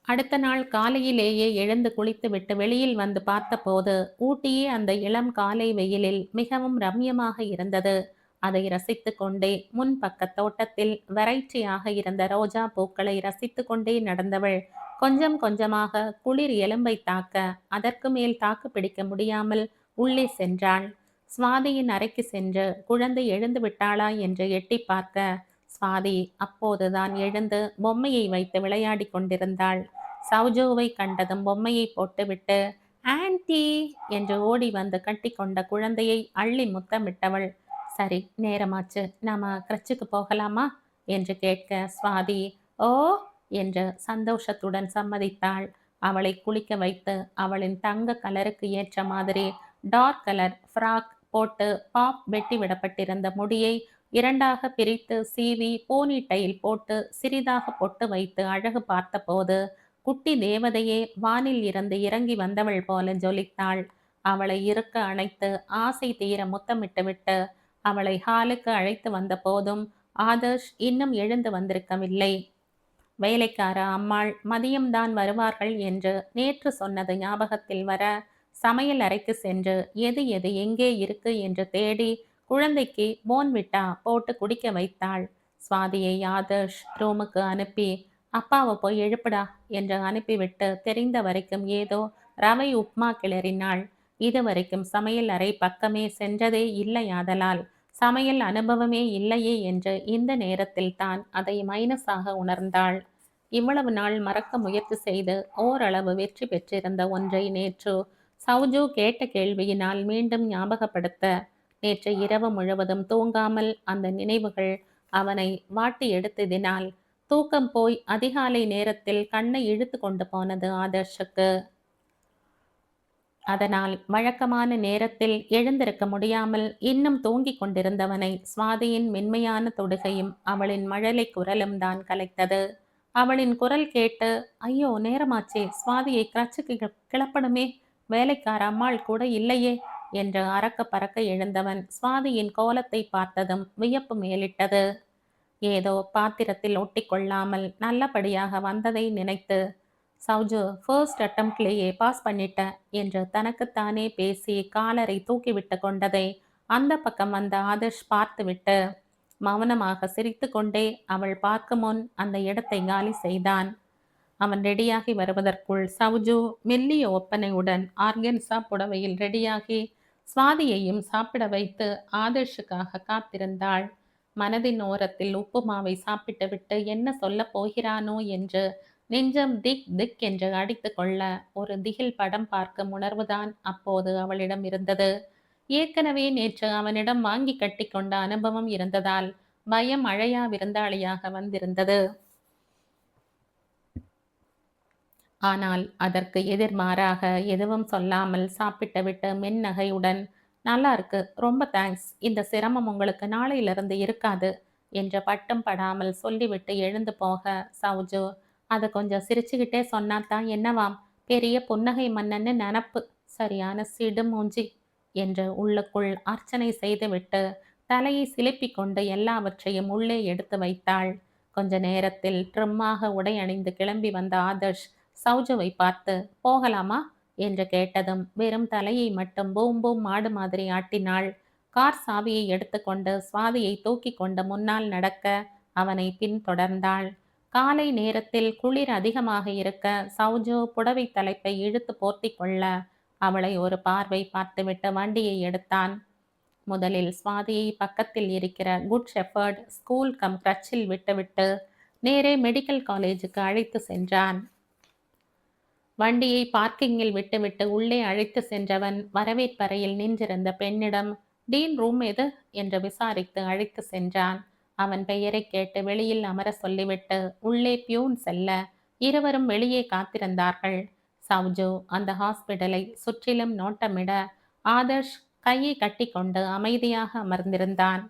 அடுத்த நாள் காலையிலேயே எழுந்து குளித்துவிட்டு வெளியில் வந்து பார்த்தபோது ஊட்டியே அந்த இளம் காலை வெயிலில் மிகவும் ரம்யமாக இருந்தது. அதை ரசித்து கொண்டே முன்பக்க தோட்டத்தில் வெரைட்டியாக இருந்த ரோஜா பூக்களை ரசித்து கொண்டே நடந்தவள் கொஞ்சம் கொஞ்சமாக குளிர் எலும்பை தாக்க அதற்கு மேல் தாக்கு பிடிக்க முடியாமல் உள்ளே சென்றாள். சுவாதியின் அறைக்கு சென்று குழந்தை எழுந்து விட்டாளா என்று எட்டி பார்க்க சுவாதி அப்போதுதான் எழுந்து பொம்மையை வைத்து விளையாடி கொண்டிருந்தாள். சௌஜோவை கண்டதும் பொம்மையை போட்டுவிட்டு ஆன்டி என்று ஓடி வந்து கட்டி கொண்ட குழந்தையை அள்ளி முத்தமிட்டவள், சரி நேரமாச்சு, நாம கிரச்சுக்கு போகலாமா என்று கேட்க சுவாதி ஓ என்று சந்தோஷத்துடன் சம்மதித்தாள். அவளை குளிக்க வைத்து அவளின் தங்க கலருக்கு ஏற்ற மாதிரி டார்க் கலர் ஃப்ராக் போட்டு பாப் வெட்டி விடப்பட்டிருந்த முடியை இரண்டாக பிரித்து சீவி போனி டைல் போட்டு சிறிதாக பொட்டு வைத்து அழகு பார்த்தபோது குட்டி தேவதையே வானில் இருந்து இறங்கி வந்தவள் போல ஜொலித்தாள். அவளை இருக்க அணைத்து ஆசை தீர முத்தமிட்டுவிட்டு அவளை ஹாலுக்கு அழைத்து வந்த போதும் ஆதர்ஷ் இன்னும் எழுந்து வந்திருக்கவில்லை. வேலைக்கார அம்மாள் மதியம்தான் வருவார்கள் என்று நேற்று சொன்னது ஞாபகத்தில் வர சமையல் அறைக்கு சென்று எது எது எங்கே இருக்கு என்று தேடி குழந்தைக்கு போன்விட்டா போட்டு குடிக்க வைத்தாள். சுவாதியை ஆதர்ஷ் ரூமுக்கு அனுப்பி அப்பாவை போய் எழுப்புடா என்று அனுப்பிவிட்டு தெரிந்த வரைக்கும் ஏதோ ரவை உப்மா கிளறினாள். இதுவரைக்கும் சமையல் அறை பக்கமே சென்றதே இல்லையாதலால் சமையல் அனுபவமே இல்லையே என்று இந்த நேரத்தில் தான் அதை மைனஸாக உணர்ந்தாள். இவ்வளவு நாள் மறக்க முயற்சி செய்து ஓரளவு வெற்றி பெற்றிருந்த ஒன்றை நேற்று சௌஜு கேட்ட கேள்வியினால் மீண்டும் ஞாபகப்படுத்த நேற்று இரவு முழுவதும் தூங்காமல் அந்த நினைவுகள் அவனை வாட்டி எடுத்ததினால் தூக்கம் போய் அதிகாலை நேரத்தில் கண்ணை இழுத்து கொண்டு போனது ஆதர்ஷுக்கு. அதனால் வழக்கமான நேரத்தில் எழுந்திருக்க முடியாமல் இன்னும் தூங்கிக் கொண்டிருந்தவனை சுவாதியின் மென்மையான தொடுகையும் அவளின் மழலை குரலும் தான் கலைத்தது. அவளின் குரல் கேட்டு ஐயோ நேரமாச்சே, சுவாதியை கிளச்சுக்கு கிளப்பணுமே, வேலைக்கார அம்மாள் கூட இல்லையே என்று அறக்க பறக்க எழுந்தவன் சுவாதியின் கோலத்தை பார்த்ததும் வியப்பு மேலிட்டது. ஏதோ பாத்திரத்தில் ஒட்டிக்கொள்ளாமல் நல்லபடியாக வந்ததை நினைத்து சௌஜு ஃபர்ஸ்ட் அட்டம்ப்ட்லேயே பாஸ் பண்ணிட்ட என்று தனக்குத்தானே பேசி காலரை தூக்கிவிட்டு கொண்டதை அந்த பக்கம் வந்த ஆதர்ஷ் பார்த்துவிட்டு மௌனமாக சிரித்து கொண்டே அவள் பார்க்கும் முன் அந்த இடத்தை காலி செய்தான். அவன் ரெடியாகி வருவதற்குள் சௌஜு மெல்லிய ஒப்பனையுடன் ஆர்கன்சா புடவையில் ரெடியாகி சுவாதியையும் சாப்பிட வைத்து ஆதர்ஷுக்காக காத்திருந்தாள். மனதின் ஓரத்தில் உப்புமாவை சாப்பிட்டுவிட்டு என்ன சொல்ல போகிறானோ என்று நெஞ்சம் திக் திக் என்று அடித்து கொள்ள ஒரு திகில் படம் பார்க்கும் உணர்வுதான் அப்போது அவளிடம் இருந்தது. ஏற்கனவே நேற்று அவனிடம் வாங்கி கட்டி கொண்ட அனுபவம் இருந்ததால் பயம் அழையா விருந்தாளியாக வந்திருந்தது. ஆனால் அதற்கு எதிர்மாறாக எதுவும் சொல்லாமல் சாப்பிட்டுவிட்டு மென்னகையுடன் நல்லா இருக்கு, ரொம்ப தேங்க்ஸ், இந்த சிரமம் உங்களுக்கு நாளையிலிருந்து இருக்காது என்று பட்டும் படாமல் சொல்லிவிட்டு எழுந்து போக சௌஜு அதை கொஞ்சம் சிரிச்சுக்கிட்டே சொன்னாதான் என்னவாம், பெரிய புன்னகை மன்னன்னு நினப்பு, சரியான சிடு மூஞ்சி என்று உள்ளுக்குள் அர்ச்சனை செய்துவிட்டு தலையை சிலுப்பி கொண்டு எல்லாவற்றையும் உள்ளே எடுத்து வைத்தாள். கொஞ்ச நேரத்தில் ட்ரிம்மாக உடை அணிந்து கிளம்பி வந்த ஆதர்ஷ் சௌஜுவை பார்த்து போகலாமா என்று கேட்டதும் வெறும் தலையை மட்டும் பூம் பூம் மாடு மாதிரி ஆட்டினாள். கார் சாவியை எடுத்துக்கொண்டு சுவாதியை தூக்கி கொண்டு முன்னால் நடக்க அவனை பின்தொடர்ந்தாள். காலை நேரத்தில் குளிர் அதிகமாக இருக்க சௌஜு புடவை தலைப்பை இழுத்து போர்த்தி கொள்ள அவளை ஒரு பார்வை பார்த்துவிட்டு வண்டியை எடுத்தான். முதலில் சுவாதியை பக்கத்தில் இருக்கிற குட் ஷெப்பர்ட் ஸ்கூல் கம் கிரச்சில் விட்டுவிட்டு நேரே மெடிக்கல் காலேஜுக்கு அழைத்து சென்றான். வண்டியை பார்க்கிங்கில் விட்டுவிட்டு உள்ளே அழைத்து சென்றவன் வரவேற்பறையில் நின்றிருந்த பெண்ணிடம் டீன் ரூம் எது என்று விசாரித்து அழைத்து சென்றான். அவன் பெயரை கேட்டு வெளியில் அமர சொல்லிவிட்டு உள்ளே பியூன் செல்ல இருவரும் வெளியே காத்திருந்தார்கள். சௌஜு அந்த ஹாஸ்பிடலை சுற்றிலும் நோட்டமிட ஆதர்ஷ் கையை கட்டிக்கொண்டு அமைதியாக அமர்ந்திருந்தான்.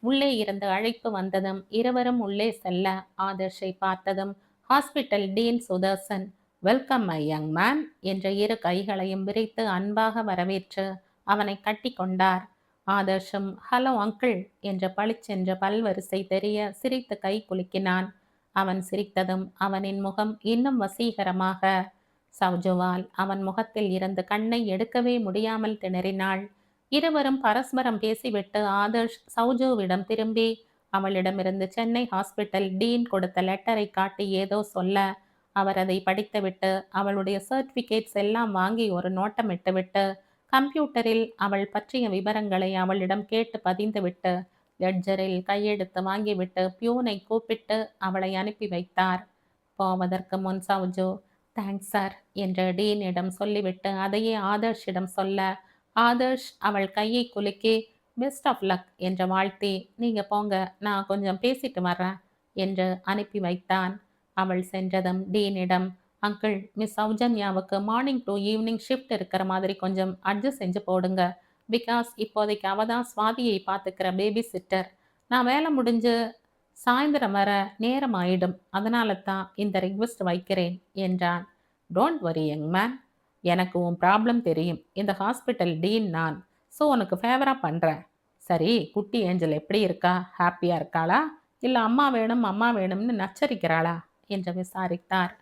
உள்ளே இருந்து அழைப்பு வந்ததும் இருவரும் உள்ளே செல்ல ஆதர்ஷை பார்த்ததும் hospital dean Sudarshan welcome my young man என்ற இரு கைகளையும் விரித்து அன்பாக வரவேற்று அவனை கட்டி கொண்டார். ஆதர்ஷும் ஹலோ அங்கிள் என்ற பளிச்சென்ற பல்வரிசை தெரிய சிரித்து கை குலுக்கினான். அவன் சிரித்ததும் அவனின் முகம் இன்னும் வசீகரமாக. சௌஜுவால் அவன் முகத்தில் இருந்து கண்ணை எடுக்கவே முடியாமல் திணறினாள். இருவரும் பரஸ்பரம் பேசிவிட்டு ஆதர்ஷ் சௌஜுவிடம் திரும்பி அவளிடமிருந்து சென்னை ஹாஸ்பிட்டல் டீன் கொடுத்த லெட்டரை காட்டி ஏதோ சொல்ல அவர் அதை படித்துவிட்டு அவளுடைய சர்டிபிகேட்ஸ் எல்லாம் வாங்கி ஒரு நோட்டமிட்டுவிட்டு கம்ப்யூட்டரில் அவள் பற்றிய விவரங்களை அவளிடம் கேட்டு பதிந்துவிட்டு லெட்ஜரில் கையெழுத்து வாங்கிவிட்டு பியூனை கூப்பிட்டு அவளை அனுப்பி வைத்தார். போவதற்கு முன் சௌஜு தேங்க்ஸ் சார் என்று டீனிடம் சொல்லிவிட்டு அதையே ஆதர்ஷிடம் சொல்ல ஆதர்ஷ் அவள் கையை குலுக்கி பெஸ்ட் ஆஃப் லக் என்று வாழ்த்தி நீங்க போங்க நான் கொஞ்சம் பேசிட்டு வர்றேன் என்று அனுப்பி வைத்தான். அவள் சென்றதும் டீனிடம் அங்கிள் மிஸ் சௌஜன்யாவுக்கு மார்னிங் டு ஈவினிங் ஷிஃப்ட் இருக்கிற மாதிரி கொஞ்சம் அட்ஜஸ்ட் செஞ்சு போடுங்க. பிகாஸ் இப்போதைக்கு அவ தான் சுவாதியை பார்த்துக்கிற பேபி சிட்டர். நான் வேலை முடிஞ்சு சாயந்தரம் வர நேரம் ஆயிடும், அதனால தான் இந்த ரிக்வெஸ்ட் வைக்கிறேன் என்றான். டோன்ட் வரி யங் மேன், எனக்கு உன் ப்ராப்ளம் தெரியும். இந்த ஹாஸ்பிட்டல் டீன் நான், ஸோ உனக்கு ஃபேவராக பண்ணுறேன். சரி, குட்டி ஏஞ்சல் எப்படி இருக்கா? ஹாப்பியாக இருக்காளா இல்லை அம்மா வேணும் அம்மா வேணும்னு நச்சரிக்கிறாளா என்று விசாரித்தார்.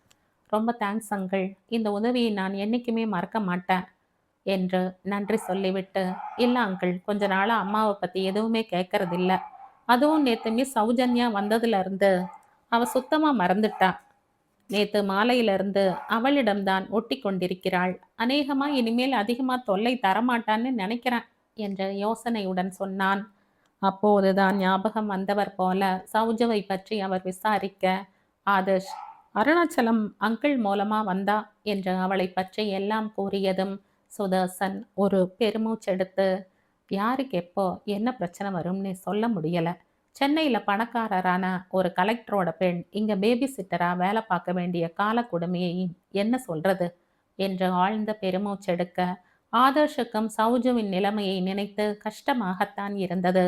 ரொம்ப தேங்க்ஸ் அங்கிள், இந்த உதவியை நான் என்றைக்குமே மறக்க மாட்டேன் என்று நன்றி சொல்லிவிட்டு இல்லை அங்கிள், கொஞ்ச நாளாக அம்மாவை பற்றி எதுவுமே கேட்கறதில்ல. அதுவும் நேற்று மிஸ் சௌஜன்யா வந்ததுலேருந்து அவள் சுத்தமாக மறந்துட்டா. நேற்று மாலையிலிருந்து அவளிடம்தான் ஒட்டி கொண்டிருக்கிறாள். அநேகமாக இனிமேல் அதிகமாக தொல்லை தரமாட்டான்னு நினைக்கிறேன் என்ற யோசனையுடன் சொன்னான். அப்போதுதான் ஞாபகம் வந்தவர் போல சௌஜவை பற்றி அவர் விசாரிக்க ஆதர்ஷ் அருணாச்சலம் அங்கிள் மூலமா வந்தா என்று அவளை பற்றி எல்லாம் கூறியதும் சுதர்சன் ஒரு பெருமூச்செடுத்து யாருக்கு எப்போ என்ன பிரச்சனை வரும்னு சொல்ல முடியல. சென்னையில் பணக்காரரான ஒரு கலெக்டரோட பெண் இங்கே பேபி சிட்டராக வேலை பார்க்க வேண்டிய கால கொடுமையை என்ன சொல்றது என்று ஆழ்ந்த பெருமூச்செடுக்க ஆதர்ஷுக்கும் சௌஜுவின் நிலைமையை நினைத்து கஷ்டமாகத்தான் இருந்தது.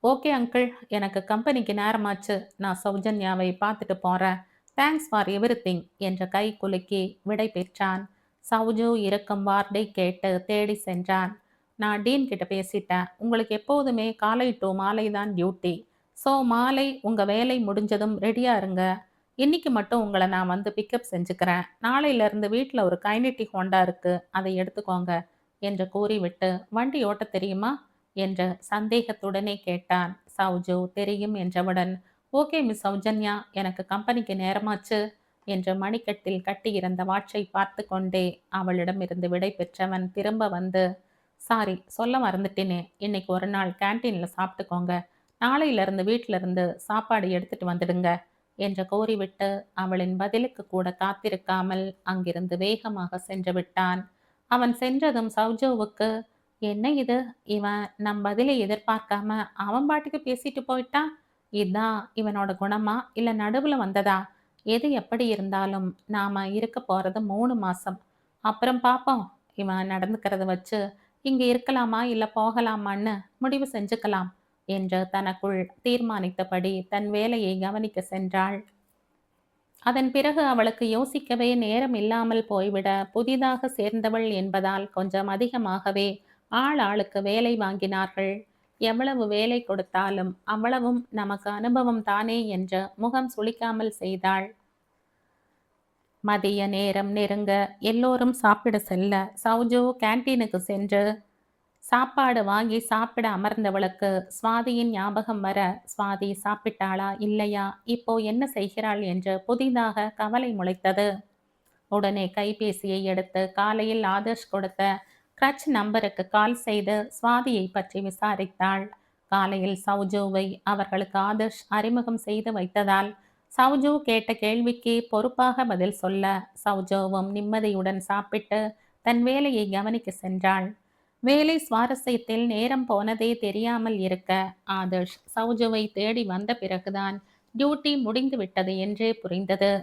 ஓகே அங்கிள், எனக்கு கம்பெனிக்கு நேரமாச்சு, நான் சௌஜன்யாவை பார்த்துட்டு போகிறேன். தேங்க்ஸ் ஃபார் எவ்ரிதிங் என்ற கை குலுக்கி விடை பெற்றான். சௌஜு இருக்கும் வார்டை கேட்டு தேடி சென்றான். நான் டீன் கிட்ட பேசிட்டேன். உங்களுக்கு எப்போதுமே காலை டு மாலை தான் டியூட்டி. ஸோ மாலை உங்கள் வேலை முடிஞ்சதும் ரெடியாக இருங்க. இன்னைக்கு மட்டும் உங்களை நான் வந்து பிக்கப் செஞ்சுக்கிறேன். நாளையிலேருந்து வீட்டில் ஒரு கைனெட்டிக் ஹோண்டா இருக்குது, அதை எடுத்துக்கோங்க என்று கூறிவிட்டு வண்டி ஓட்ட தெரியுமா என்று சந்தேகத்துடனே கேட்டான். சௌஜு தெரியும் என்றவுடன் ஓகே மிஸ் சௌஜன்யா, எனக்கு கம்பெனிக்கு நேரமாச்சு என்று மணிக்கட்டில் கட்டியிருந்த வாட்சை பார்த்து கொண்டே அவளிடமிருந்து விடை பெற்றவன் திரும்ப வந்து சாரி சொல்ல மறந்துட்டேனே, இன்னைக்கு ஒரு நாள் கேன்டீனில் சாப்பிட்டுக்கோங்க, நாளையிலிருந்து வீட்டிலிருந்து சாப்பாடு எடுத்துட்டு வந்துடுங்க என்று கூறிவிட்டு அவளின் பதிலுக்கு கூட காத்திருக்காமல் அங்கிருந்து வேகமாக சென்று விட்டான். அவன் சென்றதும் சௌஜுவுக்கு என்ன இது, இவன் நம் பதிலை எதிர்பார்க்காம அவன் பாட்டுக்கு பேசிட்டு போயிட்டான். இதுதான் இவனோட குணமா இல்லை நடுவில் வந்ததா? எது எப்படி இருந்தாலும் நாம இருக்க போறது 3 மாசம், அப்புறம் பார்ப்போம். இவன் நடந்துக்கிறத வச்சு இங்கே இருக்கலாமா இல்லை போகலாமான்னு முடிவு செஞ்சுக்கலாம் என்று தனக்குள் தீர்மானித்தபடி தன் வேலையை கவனிக்க சென்றாள். அதன் பிறகு அவளுக்கு யோசிக்கவே நேரம் இல்லாமல் போய்விட புதிதாக சேர்ந்தவள் என்பதால் கொஞ்சம் அதிகமாகவே ஆளுக்கு வேலை வாங்கினார்கள். எவ்வளவு வேலை கொடுத்தாலும் அவ்வளவும் நமக்கு அனுபவம் தானே என்று முகம் சுளிக்காமல் செய்தாள். மதிய நேரம் நெருங்க எல்லோரும் சாப்பிட செல்ல சௌஜு கேன்டீனுக்கு சென்று சாப்பாடு வாங்கி சாப்பிட அமர்ந்தவளுக்கு சுவாதியின் ஞாபகம் வர சுவாதி சாப்பிட்டாளா இல்லையா, இப்போ என்ன செய்கிறாள் என்று புதிதாக கவலை முளைத்தது. உடனே கைபேசியை எடுத்து காலையில் ஆதர்ஷ் கொடுத்த கிரட்ச் நம்பருக்கு கால் செய்து சுவாதியை பற்றி விசாரித்தாள். காலையில் சௌஜுவை அவர்களுக்கு ஆதர்ஷ் அறிமுகம் செய்து வைத்ததால் சௌஜு கேட்ட கேள்விக்கு பொறுப்பாக பதில் சொல்ல சௌஜுவும் நிம்மதியுடன் சாப்பிட்டு தன் வேலையை கவனிக்க சென்றாள். வேலை சுவாரஸ்யத்தில் நேரம் போனதே தெரியாமல் இருக்க ஆதர்ஷ் சௌஜுவை தேடி வந்த பிறகுதான் டியூட்டி முடிந்து விட்டது என்றே புரிந்தது.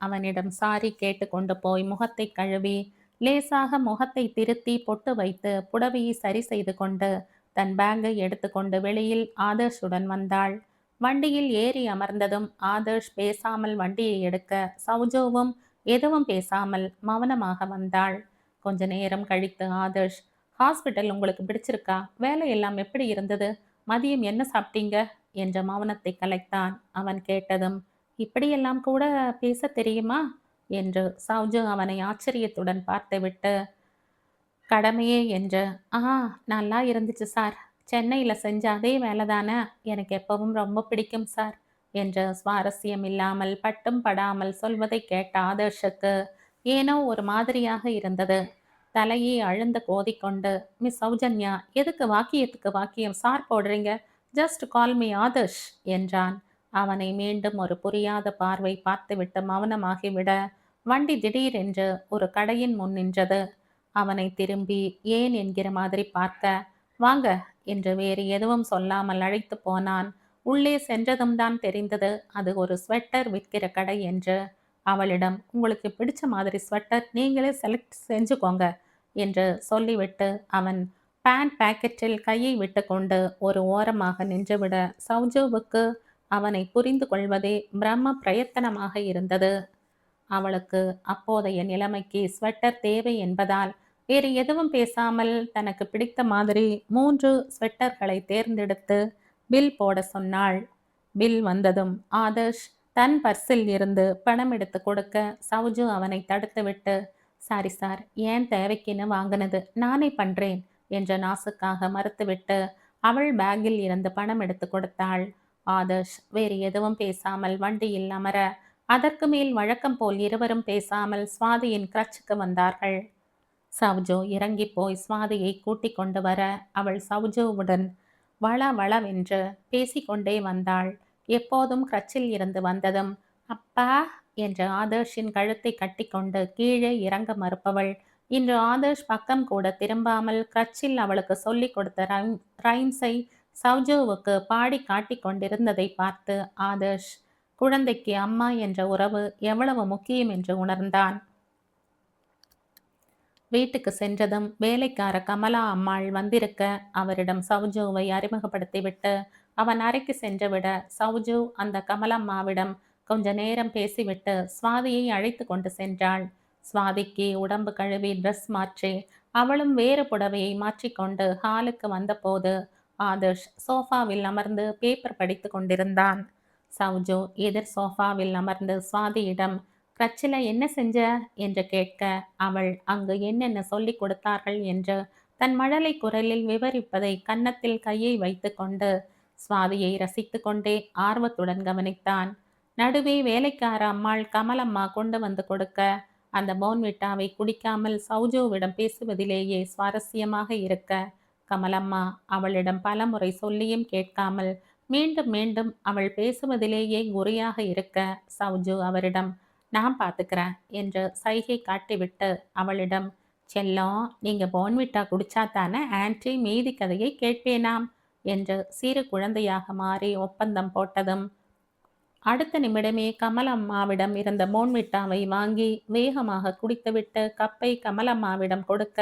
அவனிடம் சாரி கேட்டு கொண்டு போய் முகத்தை கழுவி லேசாக முகத்தை திருத்தி பொட்டு வைத்து புடவையை சரி செய்து கொண்டு தன் பேக்கை எடுத்துக்கொண்டு வெளியில் ஆதர்ஷுடன் வந்தாள். வண்டியில் ஏறி அமர்ந்ததும் ஆதர்ஷ் பேசாமல் வண்டியை எடுக்க சௌஜோவும் எதுவும் பேசாமல் மௌனமாக வந்தாள். கொஞ்ச நேரம் கழித்து ஆதர்ஷ், ஹாஸ்பிட்டல் உங்களுக்கு பிடிச்சிருக்கா? வேலையெல்லாம் எப்படி இருந்தது? மதியம் என்ன சாப்பிட்டீங்க என்ற மௌனத்தை கலைத்தான். அவன் கேட்டதும், இப்படியெல்லாம் கூட பேச தெரியுமா என்று சௌஜு அவனை ஆச்சரியத்துடன் பார்த்துவிட்டு, கடமையே என்று, நல்லா இருந்துச்சு சார். சென்னையில் செஞ்ச அதே வேலை தானே, எனக்கு எப்பவும் ரொம்ப பிடிக்கும் சார் என்று சுவாரஸ்யம் இல்லாமல் பட்டும் படாமல் சொல்வதை கேட்ட ஆதர்ஷுக்கு ஏனோ ஒரு மாதிரியாக இருந்தது. தலையை அழுந்த கோதிக்கொண்டு, மிஸ் சௌஜன்யா, எதுக்கு வாக்கியத்துக்கு வாக்கியம் சார் போடுறீங்க? ஜஸ்ட் கால் மீ ஆதர்ஷ் என்றான். அவனை மீண்டும் ஒரு புரியாத பார்வை பார்த்துவிட்டு மௌனமாகிவிட வண்டி திடீரென்று ஒரு கடையின் முன் நின்றது. அவனை திரும்பி ஏன் என்கிற மாதிரி பார்க்க, வாங்க என்று வேறு எதுவும் சொல்லாமல் அழைத்து போனான். உள்ளே சென்றதும் தான் தெரிந்தது அது ஒரு ஸ்வெட்டர் விற்கிற கடை என்று. அவளிடம், உங்களுக்கு பிடிச்ச மாதிரி ஸ்வெட்டர் நீங்களே செலக்ட் செஞ்சுக்கோங்க என்று சொல்லிவிட்டு அவன் பேண்ட் பாக்கெட்டில் கையை விட்டு கொண்டு ஒரு ஓரமாக நின்றுவிட சௌஜுவுக்கு அவனை புரிந்து கொள்வதே பிரம்ம பிரயத்தனமாக இருந்தது. அவளுக்கு அப்போதைய நிலைமைக்கு ஸ்வெட்டர் தேவை என்பதால் வேறு எதுவும் பேசாமல் தனக்கு பிடித்த மாதிரி 3 ஸ்வெட்டர்களை தேர்ந்தெடுத்து பில் போட சொன்னாள். பில் வந்ததும் ஆதர்ஷ் தன் பர்சில் இருந்து பணம் எடுத்து கொடுக்க சௌஜு அவனை தடுத்துவிட்டு, சாரி சார், ஏன் தேவைக்குன்னு வாங்கினது, நானே பண்றேன் என்ற நாசுக்காக மறுத்துவிட்டு அவள் பேக்கில் இருந்து பணம் எடுத்து கொடுத்தாள். ஆதர்ஷ் வேறு எதுவும் பேசாமல் வண்டியில் அமர அதற்கு மேல் வழக்கம் போல் இருவரும் பேசாமல் சுவாதியின் கிரச்சுக்கு வந்தார்கள். சௌஜு இறங்கி போய் சுவாதியை கூட்டிக் கொண்டு வர அவள் சௌஜுவுடன் வள வளவென்று பேசிக்கொண்டே வந்தாள். எப்போதும் கிரச்சில் இருந்து வந்ததும் அப்பா என்ற ஆதர்ஷின் கழுத்தை கட்டிக்கொண்டு கீழே இறங்க மறுப்பவள் இன்று ஆதர்ஷ் பக்கம் கூட திரும்பாமல் கிரச்சில் அவளுக்கு சொல்லிக் கொடுத்த ரைம்ஸை சௌஜுவுக்கு பாடி காட்டிக் கொண்டிருந்ததை பார்த்து ஆதர்ஷ் குழந்தைக்கு அம்மா என்ற உறவு எவ்வளவு முக்கியம் என்று உணர்ந்தான். வீட்டுக்கு சென்றதும் வேலைக்கார கமலா அம்மாள் வந்திருக்க அவரிடம் சௌஜுவை அறிமுகப்படுத்திவிட்டு அவன் அறைக்கு சென்றுவிட சௌஜு அந்த கமலம்மாவிடம் கொஞ்ச நேரம் பேசிவிட்டு சுவாதியை அழைத்து கொண்டு சென்றாள். சுவாதிக்கு உடம்பு கழுவி ட்ரெஸ் மாற்றி அவளும் வேறு புடவையை மாற்றிக்கொண்டு ஹாலுக்கு வந்தபோது ஆதர்ஷ் சோஃபாவில் அமர்ந்து பேப்பர் படித்து கொண்டிருந்தான். சௌஜு எதிர் சோஃபாவில் அமர்ந்து சுவாதியிடம், கிரச்சில என்ன செஞ்ச என்று கேட்க அவள் அங்கு என்னென்ன சொல்லி கொடுத்தார்கள் என்று தன் மழலை குரலில் விவரிப்பதை கன்னத்தில் கையை வைத்து கொண்டு சுவாதியை ரசித்து கொண்டே ஆர்வத்துடன் கவனித்தான். நடுவே வேலைக்கார அம்மாள் கமலம்மா கொண்டு வந்து கொடுக்க அந்த போன்விட்டாவை குடிக்காமல் சௌஜுவிடம் பேசுவதிலேயே சுவாரஸ்யமாக இருக்க கமலம்மா அவளிடம் பலமுறை சொல்லியும் கேட்காமல் மீண்டும் மீண்டும் அவள் பேசுவதிலேயே குறியாக இருக்க சௌஜு அவரிடம், நான் பார்த்துக்கிறேன் என்று சைகை காட்டிவிட்டு அவளிடம், செல்லம், நீங்க போன்விட்டா குடிச்சா தானே ஆன்டி மீதி கதையை கேட்பேனாம் என்று சிறு குழந்தையாக மாறி ஒப்பந்தம் போட்டதும் அடுத்த நிமிடமே கமலம்மாவிடம் இருந்த போன்விட்டாவை வாங்கி வேகமாக குடித்துவிட்டு கப்பை கமலம்மாவிடம் கொடுக்க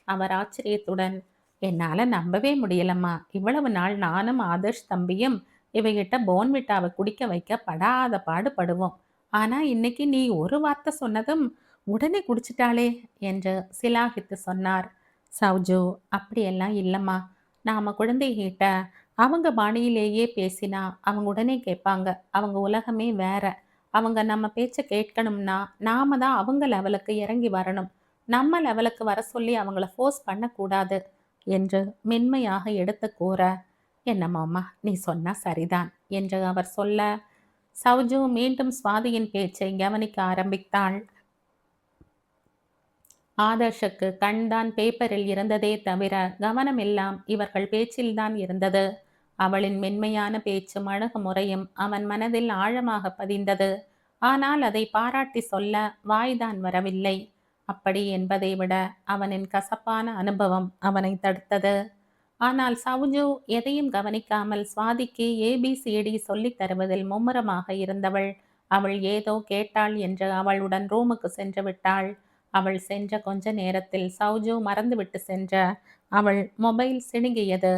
அவர் ஆச்சரியத்துடன், என்னால் நம்பவே முடியலம்மா, இவ்வளவு நாள் நானும் ஆதர்ஷ் தம்பியும் இவைகிட்ட போன்விட்டாவை குடிக்க வைக்க படாத பாடுபடுவோம். ஆனால் இன்னைக்கு நீ ஒரு வார்த்தை சொன்னதும் உடனே குடிச்சிட்டாளே என்று சிலாகித்து சொன்னார். சௌஜு, அப்படியெல்லாம் இல்லைம்மா, நாம் குழந்தைகிட்ட அவங்க பாணியிலேயே பேசினா அவங்க உடனே கேட்பாங்க. அவங்க உலகமே வேற. அவங்க நம்ம பேச்சை கேட்கணும்னா நாம தான் அவங்க லெவலுக்கு இறங்கி வரணும். நம்ம லெவலுக்கு வர சொல்லி அவங்கள ஃபோர்ஸ் பண்ணக்கூடாது என்று மென்மையாக எடுத்து கூற, என்னம்மாம்மா நீ சொன்னா சரிதான் என்று அவர் சொல்ல சௌஜு மீண்டும் சுவாதியின் பேச்சை கவனிக்க ஆரம்பித்தாள். ஆதர்ஷுக்கு கண்தான் பேப்பரில் இருந்ததே தவிர கவனம் எல்லாம் இவர்கள் பேச்சில்தான் இருந்தது. அவளின் மென்மையான பேச்சும் அணுகுமுறையும் அவன் மனதில் ஆழமாக பதிந்தது. ஆனால் அதை பாராட்டி சொல்ல வாய்தான் வரவில்லை. அப்படி என்பதை விட அவனின் கசப்பான அனுபவம் அவனை தடுத்தது. ஆனால் சவுஜு எதையும் கவனிக்காமல் சுவாதிக்கு ஏபிசிடி சொல்லித் தருவதில் மும்முரமாக இருந்தவள். அவள் ஏதோ கேட்டாள் என்று அவளுடன் ரூமுக்கு சென்று விட்டாள். அவள் சென்ற கொஞ்ச நேரத்தில் சவுஜு மறந்துவிட்டு சென்ற அவள் மொபைல் சிணுங்கியது.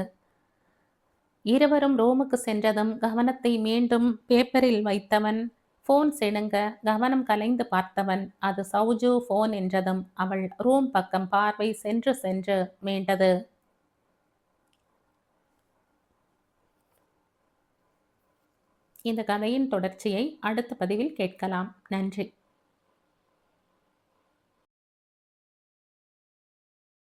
இருவரும் ரூமுக்கு சென்றதும் கவனத்தை மீண்டும் பேப்பரில் வைத்தவன் போன் சிணுங்க கவனம் கலைந்து பார்த்தவன் அது சவுஜு போன் என்றதும் அவள் ரூம் பக்கம் பார்வை சென்று சென்று மீண்டது. இந்த கதையின் தொடர்ச்சியை அடுத்த பதிவில் கேட்கலாம். நன்றி.